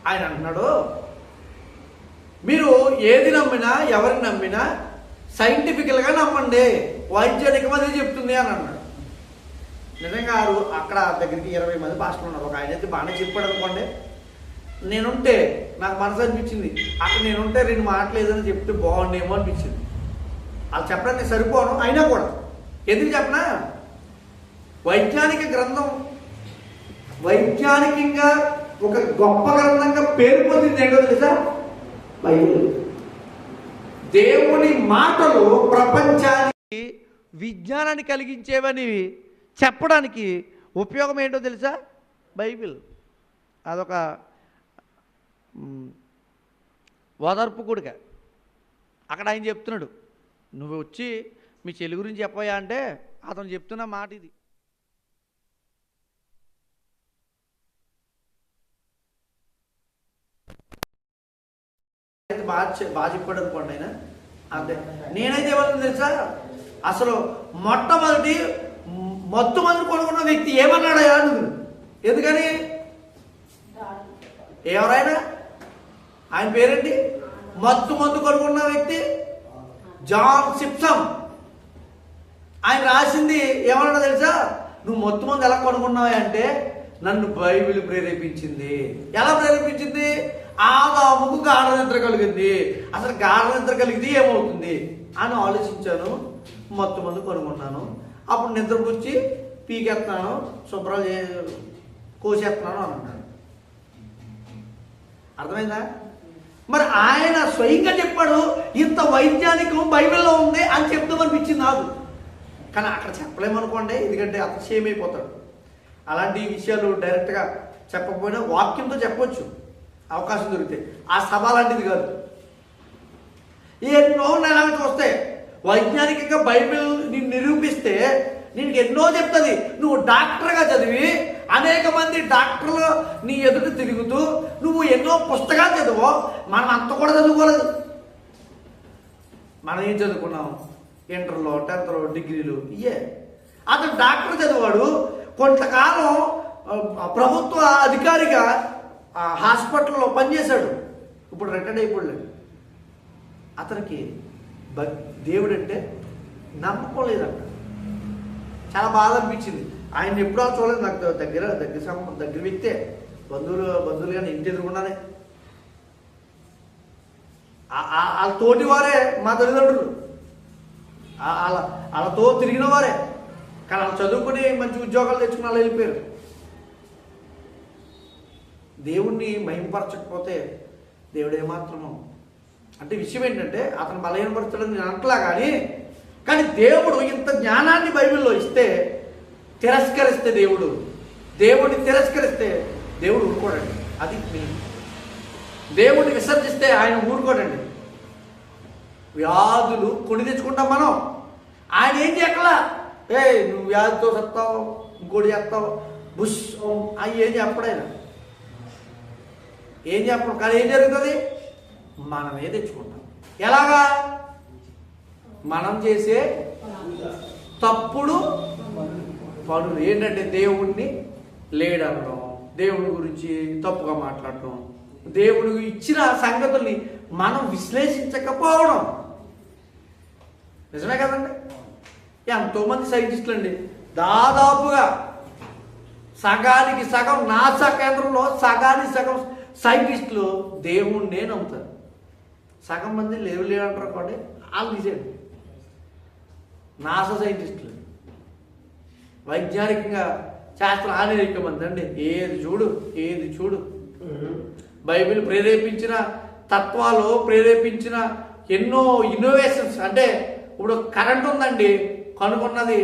ఆయన అంటున్నాడు, మీరు ఏది నమ్మినా ఎవరిని నమ్మినా సైంటిఫికల్గా నమ్మండి, వైద్యానికం అదే చెప్తుంది అని అన్నాడు. నిజంగా అక్కడ దగ్గరికి 20 మంది పాస్టర్లు ఉన్నారు. ఒక ఆయన అయితే బాగానే చెప్పాడు అనుకోండి. నేనుంటే నాకు మనసు అనిపించింది, అక్కడ నేనుంటే 2 మాటలు ఏదైనా చెప్తే బాగుండేమో అనిపించింది. వాళ్ళు చెప్పడానికి నేను సరిపోను. అయినా కూడా ఎందుకు చెప్పనా, వైజ్ఞానిక గ్రంథం వైజ్ఞానికంగా ఒక గొప్ప గ్రంథంగా పేరు పొందింది ఏంటో తెలుసా? బైబిల్. దేవుని మాటలు ప్రపంచానికి విజ్ఞానాన్ని కలిగించేవని చెప్పడానికి ఉపయోగం ఏంటో తెలుసా? బైబిల్. అదొక ఓదార్పు కూడిక. అక్కడ ఆయన చెప్తున్నాడు, నువ్వు వచ్చి మీ చెల్లి గురించి చెప్పాయా అంటే అతను చెప్తున్న మాట ఇది. బాగా చెప్పాడు అనుకోండి ఆయన. అంతే. నేనైతే ఏమన్నా తెలుసా, అసలు మొట్టమొదటి మత్తు మందు కొనుక్కున్న వ్యక్తి ఏమన్నాడా నువ్వు? ఎందుకని? ఎవరైనా ఆయన పేరేంటి? మత్తు మందు కొనుక్కున్న వ్యక్తి జాన్ సిప్సమ్. ఆయన రాసింది ఏమన్నా తెలుసా? నువ్వు మత్తు మందు ఎలా కొనుక్కున్నావు అంటే, నన్ను బైబిల్ ప్రేరేపించింది. ఎలా ప్రేరేపించింది? ఆదాముకు గాఢ నిద్ర కలిగింది. అసలు గాఢ నిద్ర కలిగింది ఏమవుతుంది అని ఆలోచించాను, మత్తు మందు కొనుక్కున్నాను. అప్పుడు నిద్రపుచ్చి పీకెత్తున్నాను, శుభ్రం కోసేస్తున్నాను అని అన్నాడు. అర్థమైందా? మరి ఆయన స్వయంగా చెప్పాడు, ఇంత వైజ్ఞానికం బైబిల్లో ఉంది అని చెప్తామనిపించింది నాకు. కానీ అక్కడ చెప్పలేమనుకోండి, ఎందుకంటే అతిశయం అయిపోతాడు. అలాంటి విషయాలు డైరెక్ట్గా చెప్పకపోయినా వాక్యంతో చెప్పవచ్చు, అవకాశం దొరికితే. ఆ సభ లాంటిది కాదు. ఎన్నో నెలలకు వస్తే వైజ్ఞానికంగా బైబిల్ నేను నిరూపిస్తే నీకు ఎన్నో చెప్తుంది. నువ్వు డాక్టర్గా చదివి అనేక మంది డాక్టర్లు నీ ఎదుట తిరుగుతూ నువ్వు ఎన్నో పుస్తకాలు చదువు. మనం అంత కూడా చదువుకోలేదు. మనం ఏం చదువుకున్నాం? ఇంటర్లో, 10థ్లో, డిగ్రీలు ఇయే. అతను డాక్టర్ చదివాడు, కొంతకాలం ప్రభుత్వ అధికారిగా హాస్పిటల్లో పనిచేశాడు, ఇప్పుడు రిటైర్డ్ అయిపోయాడు. అతనికి దేవుడు అంటే నమ్మకం లేదంట. చాలా బాధ అనిపించింది. ఆయన ఎప్పుడో చూడలేదు. నాకు దగ్గర వ్యక్తే, బంధువులు కానీ ఇంటి ఎదురుకున్నానే. వాళ్ళ తోటి వారే మా తల్లిదండ్రులు, వాళ్ళతో తిరిగిన వారే. కానీ వాళ్ళు చదువుకుని మంచి ఉద్యోగాలు తెచ్చుకుని వాళ్ళు వెళ్ళిపోయారు. దేవుణ్ణి మహిమపరచకపోతే దేవుడు ఏమాత్రము అంటే విషయం ఏంటంటే అతను బలహీనపరచడం నేను అంటలా. కానీ దేవుడు ఇంత జ్ఞానాన్ని బైబిల్లో ఇస్తే తిరస్కరిస్తే దేవుడిని తిరస్కరిస్తే దేవుడు ఊరుకోడండి. అది దేవుడిని విసర్జిస్తే ఆయన ఊరుకోడండి. వ్యాధులు కొని తెచ్చుకుంటాం మనం. ఆయన ఏం చేయకలా, నువ్వు వ్యాధితో సత్తావు, ఇంకోటి చేస్తావు, బుష్ అవి ఏం చెప్పడు ఆయన. ఏం చెప్పడు. కానీ ఏం జరుగుతుంది? మనమే తెచ్చుకుంటాం. ఎలాగా? మనం చేసే తప్పుడు పనులు ఏంటంటే దేవుణ్ణి లేడనడం, దేవుడి గురించి తప్పుగా మాట్లాడటం, దేవుడు ఇచ్చిన సంగతుల్ని మనం విశ్లేషించకపోవడం. నిజమే కదండి? ఎంతోమంది సైంటిస్టులు అండి, దాదాపుగా సగానికి సగం నాసా కేంద్రంలో సగానికి సగం సైంటిస్టులు దేవుణ్ణే నమ్ముతారు. సగం మంది లేవంటారు అనుకోండి, వాళ్ళు తీసేయండి. నాసా సైంటిస్టులు వైజ్ఞానికంగా శాస్త్రం అనేక మంది అండి. ఏది చూడు బైబిల్ ప్రేరేపించిన తత్వాలు, ప్రేరేపించిన ఎన్నో ఇన్నోవేషన్స్. అంటే ఇప్పుడు కరెంట్ ఉందండి, కనుగొన్నది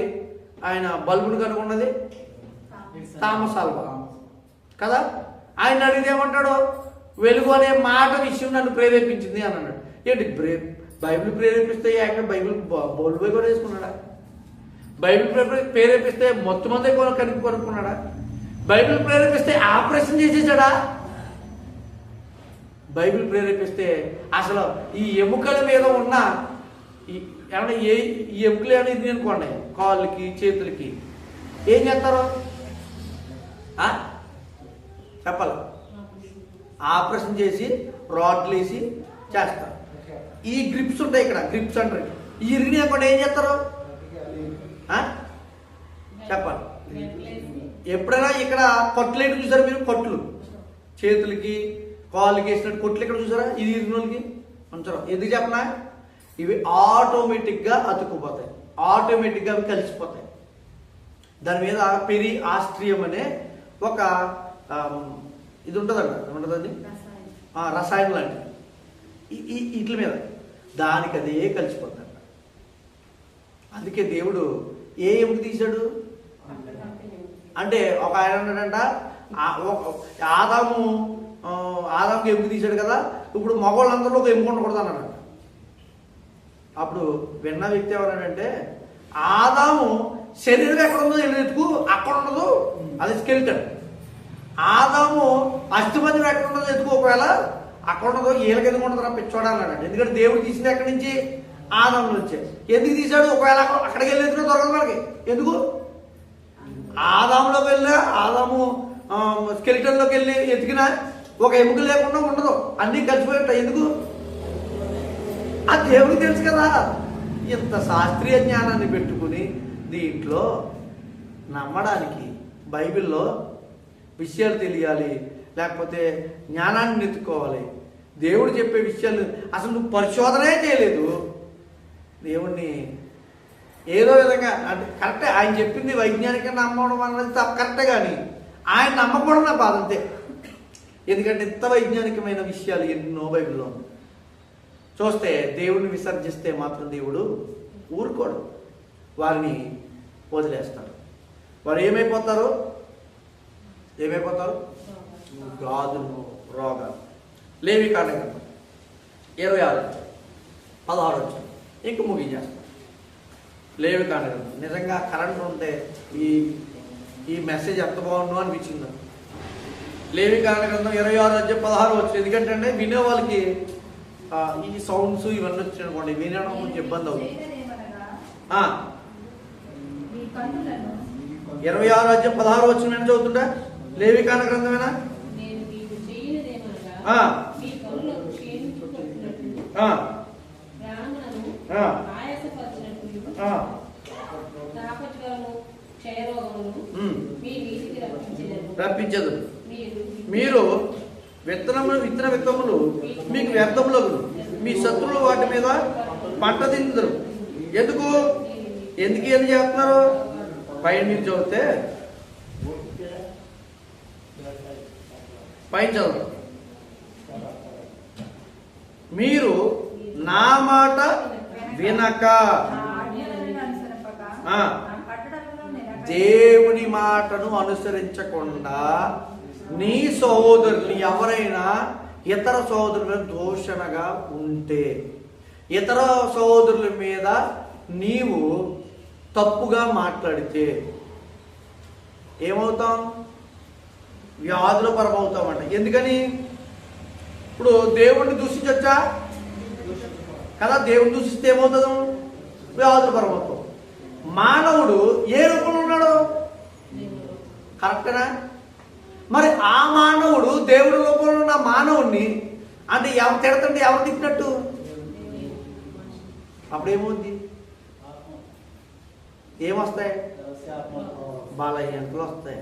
ఆయన, బల్బును కనుగొన్నది థామస్ ఆల్వా కదా. ఆయన అడిగితే ఏమంటాడు? వెలుగు అనే మాట విషయం నన్ను ప్రేరేపించింది అని అన్నాడు. ఏంటి బైబిల్ ప్రేరేపిస్తే ఆయన బైబిల్ బోల్డ్ పోయి కూడా వేసుకున్నాడా? బైబిల్ ప్రేరేపిస్తే మొత్తం మంది కొనుక్కున్నాడా? బైబిల్ ప్రేరేపిస్తే ఆపరేషన్ చేసేసాడా? బైబిల్ ప్రేరేపిస్తే అసలు ఈ ఎముకల మీద ఉన్న ఏమన్నా ఈ ఎముకలు ఏమైనా ఇది అనుకోండి, కాళ్ళకి చేతులకి ఏం చేస్తారు చెప్పాలి, ఆపరేషన్ చేసి రాడ్లు వేసి చేస్తారు. ఈ గ్రిప్స్ ఉంటాయి, ఇక్కడ గ్రిప్స్ అంటారు. ఈ ఇరిగిన అనుకోండి ఏం చేస్తారు చెప్పాలి. ఎప్పుడైనా ఇక్కడ కొట్లేటు చూసారా మీరు? కొట్లు చేతులకి కాళ్ళకి వేసినట్టు కొట్లు ఇక్కడ చూసారా? ఇది ఇరిగిన వాళ్ళకి ఉంచరు. ఎందుకు చెప్పనా? ఇవి ఆటోమేటిక్గా అతుక్కుపోతాయి, ఆటోమేటిక్గా అవి కలిసిపోతాయి. దాని మీద పెరి ఆస్ట్రియం అనే ఒక ఇది ఉంటుందంట, ఏముంటుందండి, రసాయనం లాంటిది వీటి మీద, దానికి అదే కలిసిపోతుందంట. అందుకే దేవుడు ఏ ఎముక తీశాడు అంటే, ఒక ఆయన అన్నాడంట, ఆదాముకి ఎముక తీశాడు కదా, ఇప్పుడు మగవాళ్ళందరిలో ఒక ఎముక ఉండకూడదు అన్నాడంట. అప్పుడు విన్న వ్యక్తి ఎవరన్నాడంటే, ఆదాము శరీరం ఎక్కడ ఉందో ఎదుకు అక్కడ ఉండదు, అది స్కెలిటన్. ఆదాము అస్థిపంజరం ఎక్కడ ఉండదో ఎదుకు ఒకవేళ అక్కడ ఉండదో వీళ్ళకి ఎందుకు ఉండదు పిచ్చోడా అన్నాడు. ఎందుకంటే దేవుడు తీసింది ఎక్కడి నుంచి? ఆదాము నుంచి. ఎందుకు తీశాడు? ఒకవేళ అక్కడికి వెళ్ళి ఎదుగు దొరకదు మనకి. ఎందుకు? ఆదాములోకి వెళ్ళా, ఆదాము స్కెలిటన్లోకి వెళ్ళి ఎతికినా ఒక ఎముక లేకుండా ఉండదు, అన్నీ కలిసిపోయి ఉంటాయి. ఎందుకు? ఆ దేవుడికి తెలుసు కదా. ఇంత శాస్త్రీయ జ్ఞానాన్ని పెట్టుకుని దీంట్లో నమ్మడానికి, బైబిల్లో విషయాలు తెలియాలి, లేకపోతే జ్ఞానాన్ని నెత్తుకోవాలి. దేవుడు చెప్పే విషయాలు అసలు నువ్వు పరిశోధనే చేయలేదు, దేవుణ్ణి ఏదో విధంగా అంటే కరెక్టే, ఆయన చెప్పింది వైజ్ఞానికంగా నమ్మడం అన్నది కరెక్టే, కానీ ఆయన నమ్మకూడదు నా బాధ అంతే. ఎందుకంటే ఇంత వైజ్ఞానికమైన విషయాలు ఎన్నో బైబిల్లో చూస్తే దేవుడిని విసర్జిస్తే మాత్రం దేవుడు ఊరుకోడు, వారిని వదిలేస్తాడు. వారు ఏమైపోతారు? గాదులు, రోగాలు. లేవికాండ గ్రంథం 26:16 ఇంక ముగించేస్తాం. లేవికాండ గ్రంథం నిజంగా కరెంట్ ఉంటే ఈ మెసేజ్ ఎంత బాగుందో అనిపించింది. లేవికాండ గ్రంథం 26:16. ఎందుకంటే అండి వినే వాళ్ళకి ఈ సౌండ్స్ ఇవన్నీ వచ్చిననుకోండి, వినడం కొంచెం ఇబ్బంది అవుతుంది. 26:16 వచ్చిన చదువుతుంటా. లేవికాండ గ్రంథమేనా? రప్పించదు. మీరు విత్తన విత్తములు మీకు వ్యర్థములకు, మీ శత్రువులు వాటి మీద పంట తిందురు. ఎందుకు ఏం చేస్తున్నారు? పైన మీరు చదివితే పైన చదువు. మీరు నా మాట వినక దేవుని మాటను అనుసరించకుండా నీ సహోదరుని ఎవరైనా ఇతర సహోదరుల దూషణగా ఉంటే, ఇతర సహోదరుల మీద నీవు తప్పుగా మాట్లాడితే ఏమవుతాం? వ్యాధుల పరమవుతామంట. ఎందుకని? ఇప్పుడు దేవుణ్ణి దూషించొచ్చా కదా? దేవుణ్ణి దూషిస్తే ఏమవుతుంది? వ్యాధుల పరమవుతాం. మానవుడు ఏ రూపంలో ఉన్నాడు? కరెక్టేనా? మరి ఆ మానవుడు దేవుడి రూపంలో ఉన్న మానవుడిని అంటే ఎవరు తిడతంటే ఎవరు తిట్టినట్టు? అప్పుడేమవుద్ది? ఏమొస్తాయి? బలహీనతలు వస్తాయి.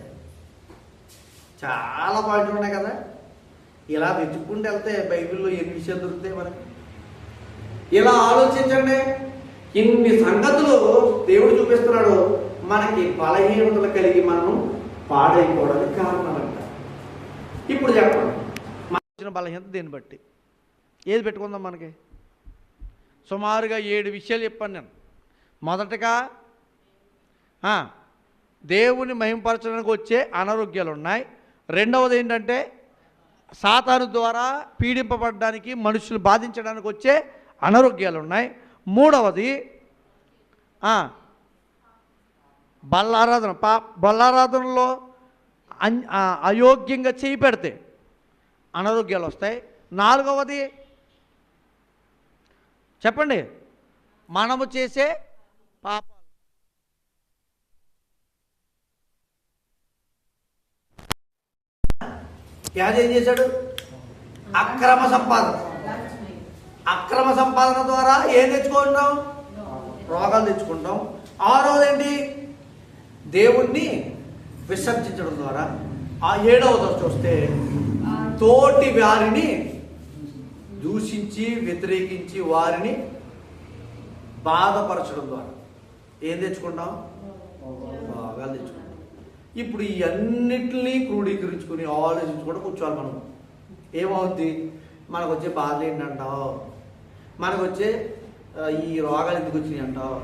చాలా పాయింట్లు ఉన్నాయి కదా. ఇలా వెతుక్కుంటూ వెళ్తే బైబిల్లో ఎన్ని విషయాలు దొరుకుతాయి మనకి. ఇలా ఆలోచించండి, ఇన్ని సంగతులు దేవుడు చూపిస్తున్నాడు. మనకి బలహీనతలు కలిగి మనం పాడైపోవడానికి కారణమంట. ఇప్పుడు చెప్పండి, మన బలహీనత దేన్ని బట్టి? ఏది పెట్టుకుందాం? మనకి సుమారుగా 7 విషయాలు చెప్పాను నేను. మొదటగా దేవుని మహిమపరచడానికి వచ్చే అనారోగ్యాలు ఉన్నాయి. రెండవది ఏంటంటే సాతాను ద్వారా పీడింపబడడానికి, మనుషులు బాధించడానికి వచ్చే అనారోగ్యాలు ఉన్నాయి. మూడవది బల్లారాధన. బల్లారాధనలో అయోగ్యంగా చేయి పెడితే అనారోగ్యాలు వస్తాయి. నాలుగవది చెప్పండి, మనము చేసే పాపాలు. ఏం చేశాడు? అక్రమ సంపాదన. అక్రమ సంపాదన ద్వారా ఏం తెచ్చుకుంటాం? రోగాలు తెచ్చుకుంటాం. ఆరోదేంటి? దేవుణ్ణి విసర్జించడం ద్వారా. ఆ 7వ చూస్తే తోటి వారిని దూషించి వ్యతిరేకించి వారిని బాధపరచడం ద్వారా ఏం తెచ్చుకుంటాం? రోగాలు తెచ్చుకుంటాం. ఇప్పుడు ఈ అన్నిటినీ క్రోడీకరించుకుని ఆలోచించుకుంటూ కూర్చోవాలి మనం. ఏమవుద్ది? మనకు వచ్చే బాధలు ఏంటంటావు? మనకు వచ్చే ఈ రోగాలు ఎందుకు వచ్చినాయి అంటావు?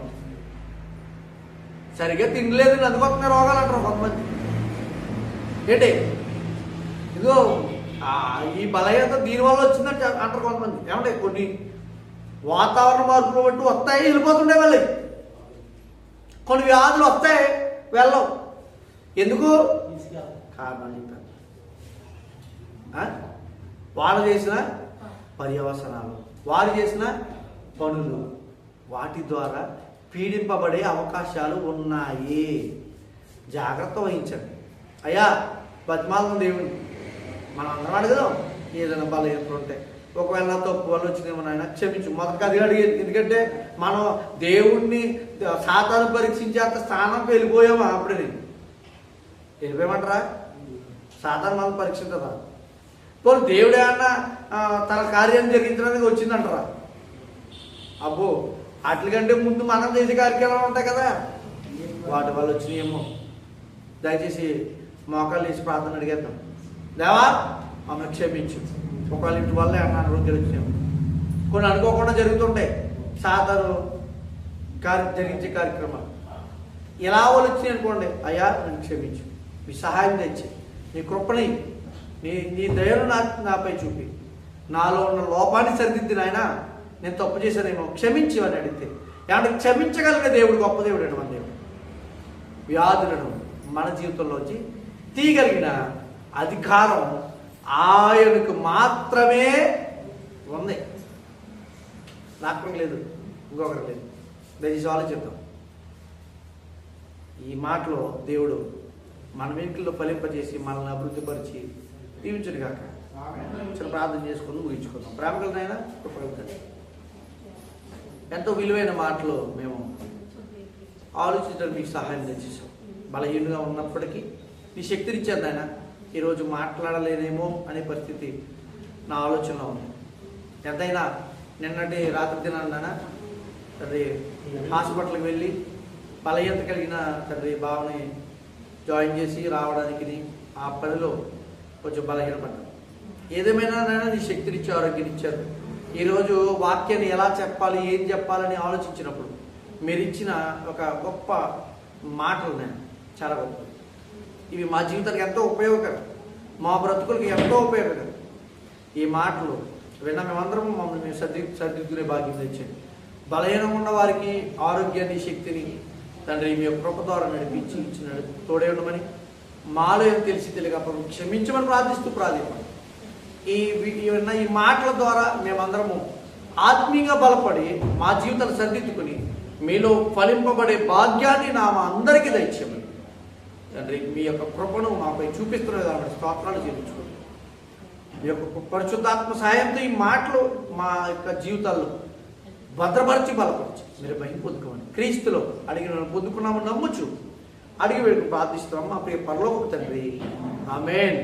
సరిగ్గా తినలేదు అందుకొస్తున్న రోగాలు అంటారు కొంతమంది. ఏంటి ఇదిగో ఈ బలహీనత దీనివల్ల వచ్చిందంటే అంటారు కొంతమంది. ఏమంటే కొన్ని వాతావరణ మార్పులు బట్టి వస్తాయి, వెళ్ళిపోతుండే వాళ్ళకి. కొన్ని వ్యాధులు వస్తాయి, వెళ్ళవు. ఎందుకు? కారణాలు చెప్పారు. వాళ్ళు చేసిన పర్యవసనాలు, వారు చేసిన పనులు, వాటి ద్వారా పీడింపబడే అవకాశాలు ఉన్నాయి. జాగ్రత్త వహించండి. అయ్యా బతిమాలను దేవుని మనం అందరం అడగదాం. ఏదైనా బలహీనతలు ఉంటే, ఒకవేళ నా తప్పు వల్ల వచ్చినేమో నాయన క్షమించు. మొదటి అది అడిగేది. ఎందుకంటే మనం దేవుణ్ణి సాతాను పరీక్షించేంత స్థానంకి వెళ్ళిపోయామా? అప్పుడే వెళ్ళిపోయామంటారా? సాతాను మనం పరీక్షించదా? పోనీ దేవుడు ఏమన్నా తన కార్యాన్ని జరిగించడానికి వచ్చిందంటారా? అబ్బో, వాటికంటే ముందు మనం చేసే కార్యక్రమాలు ఉంటాయి కదా, వాటి వల్ల వచ్చినాయేమో. దయచేసి మోకాళ్ళు వేసి ప్రార్థన అడిగేద్దాం. దేవా మమ్మల్ని క్షమించు. ఒకవేళ ఇంటి వల్ల ఏమన్నా అనారోగ్యాలు వచ్చినాము, కొన్ని అనుకోకుండా జరుగుతుంటాయి సాతాను జరిగించే కార్యక్రమాలు. ఎలా వాళ్ళు వచ్చినాయి అనుకోండి, అయ్యా నన్ను క్షమించు, మీ సహాయం తెచ్చి, నీ కృపని, నీ దయను నాపై చూపి, నాలో ఉన్న లోపాన్ని సరిదిద్ది నాయన, నేను తప్పు చేశానేమో క్షమించి అని అడిగితే, ఏమంటే క్షమించగలిగిన దేవుడు గొప్ప దేవుడు అండి. మన దేవుడు వ్యాధులను మన జీవితంలోంచి తీయగలిగిన అధికారం ఆయనకు మాత్రమే ఉంది, నాకు లేదు, ఇంకొకటి లేదు. దయచేసి ఆలోచిద్దాం. ఈ మాటలో దేవుడు మన వెనుకల్లో ఫలింపజేసి మనల్ని అభివృద్ధిపరిచి దీవించును కాక. చిన్న ప్రార్థన చేసుకుని ముగించుకుందాం. ప్రేమకలనైనా కృపగలుగుతాడు. ఎంతో విలువైన మాటలు మేము ఆలోచించడానికి మీకు సహాయం తెచ్చేసాం. బలహీనంగా ఉన్నప్పటికీ నీ శక్తిని ఇచ్చారు నాయన. ఈరోజు మాట్లాడలేనేమో అనే పరిస్థితి నా ఆలోచనలో ఉంది. ఎంతైనా నిన్నటి రాత్రి దినాన్న తండ్రి హాస్పిటల్కి వెళ్ళి బలహీనత కలిగిన తండ్రి బావని జాయిన్ చేసి రావడానికి ఆ పనిలో కొంచెం బలహీనపడ్డాను. ఏదేమైనా నాయన నీ శక్తిని ఇచ్చి ఆరోగ్యం ఇచ్చారు. ఈరోజు వాక్యాన్ని ఎలా చెప్పాలి, ఏం చెప్పాలని ఆలోచించినప్పుడు మీరు ఇచ్చిన ఒక గొప్ప మాటలు నేను చాలా గొప్ప. ఇవి మా జీవితానికి ఎంతో ఉపయోగకరం, మా బ్రతుకులకి ఎంతో ఉపయోగకరం. ఈ మాటలు విన్న మేమందరం మమ్మల్ని మేము సరిదిద్దుకునే భాగ్యం తెచ్చండి. బలహీనంగా ఉన్న వారికి ఆరోగ్యాన్ని, శక్తిని తండ్రి మీ యొక్క కృప ద్వారా నడిపించి ఇచ్చినాడు. తోడే ఉండమని, మాలో ఏం తెలిసి తెలియకపోవడం క్షమించమని ప్రార్థించండి. ఈ మాటల ద్వారా మేమందరము ఆత్మీయంగా బలపడి మా జీవితాలు సరిదిద్దుకుని మీలో ఫలింపబడే భాగ్యాన్ని మా అందరికీ దయచేయమని తండ్రి మీ యొక్క కృపను మాపై చూపిస్తున్న దాని స్తోత్రాలు చెల్లించుకోండి. మీ యొక్క పరిశుద్ధాత్మ సహాయంతో ఈ మాటలు మా యొక్క జీవితాల్లో భద్రపరిచి బలపరిచి మీరు మహిమ పొందుకోమని క్రీస్తులో అడిగిన పొందుకున్నామని నమ్ముచు అడిగి వేడుకు ప్రార్థిస్తున్నాము మా ప్రియ పరలోకపు తండ్రి. ఆమేన్.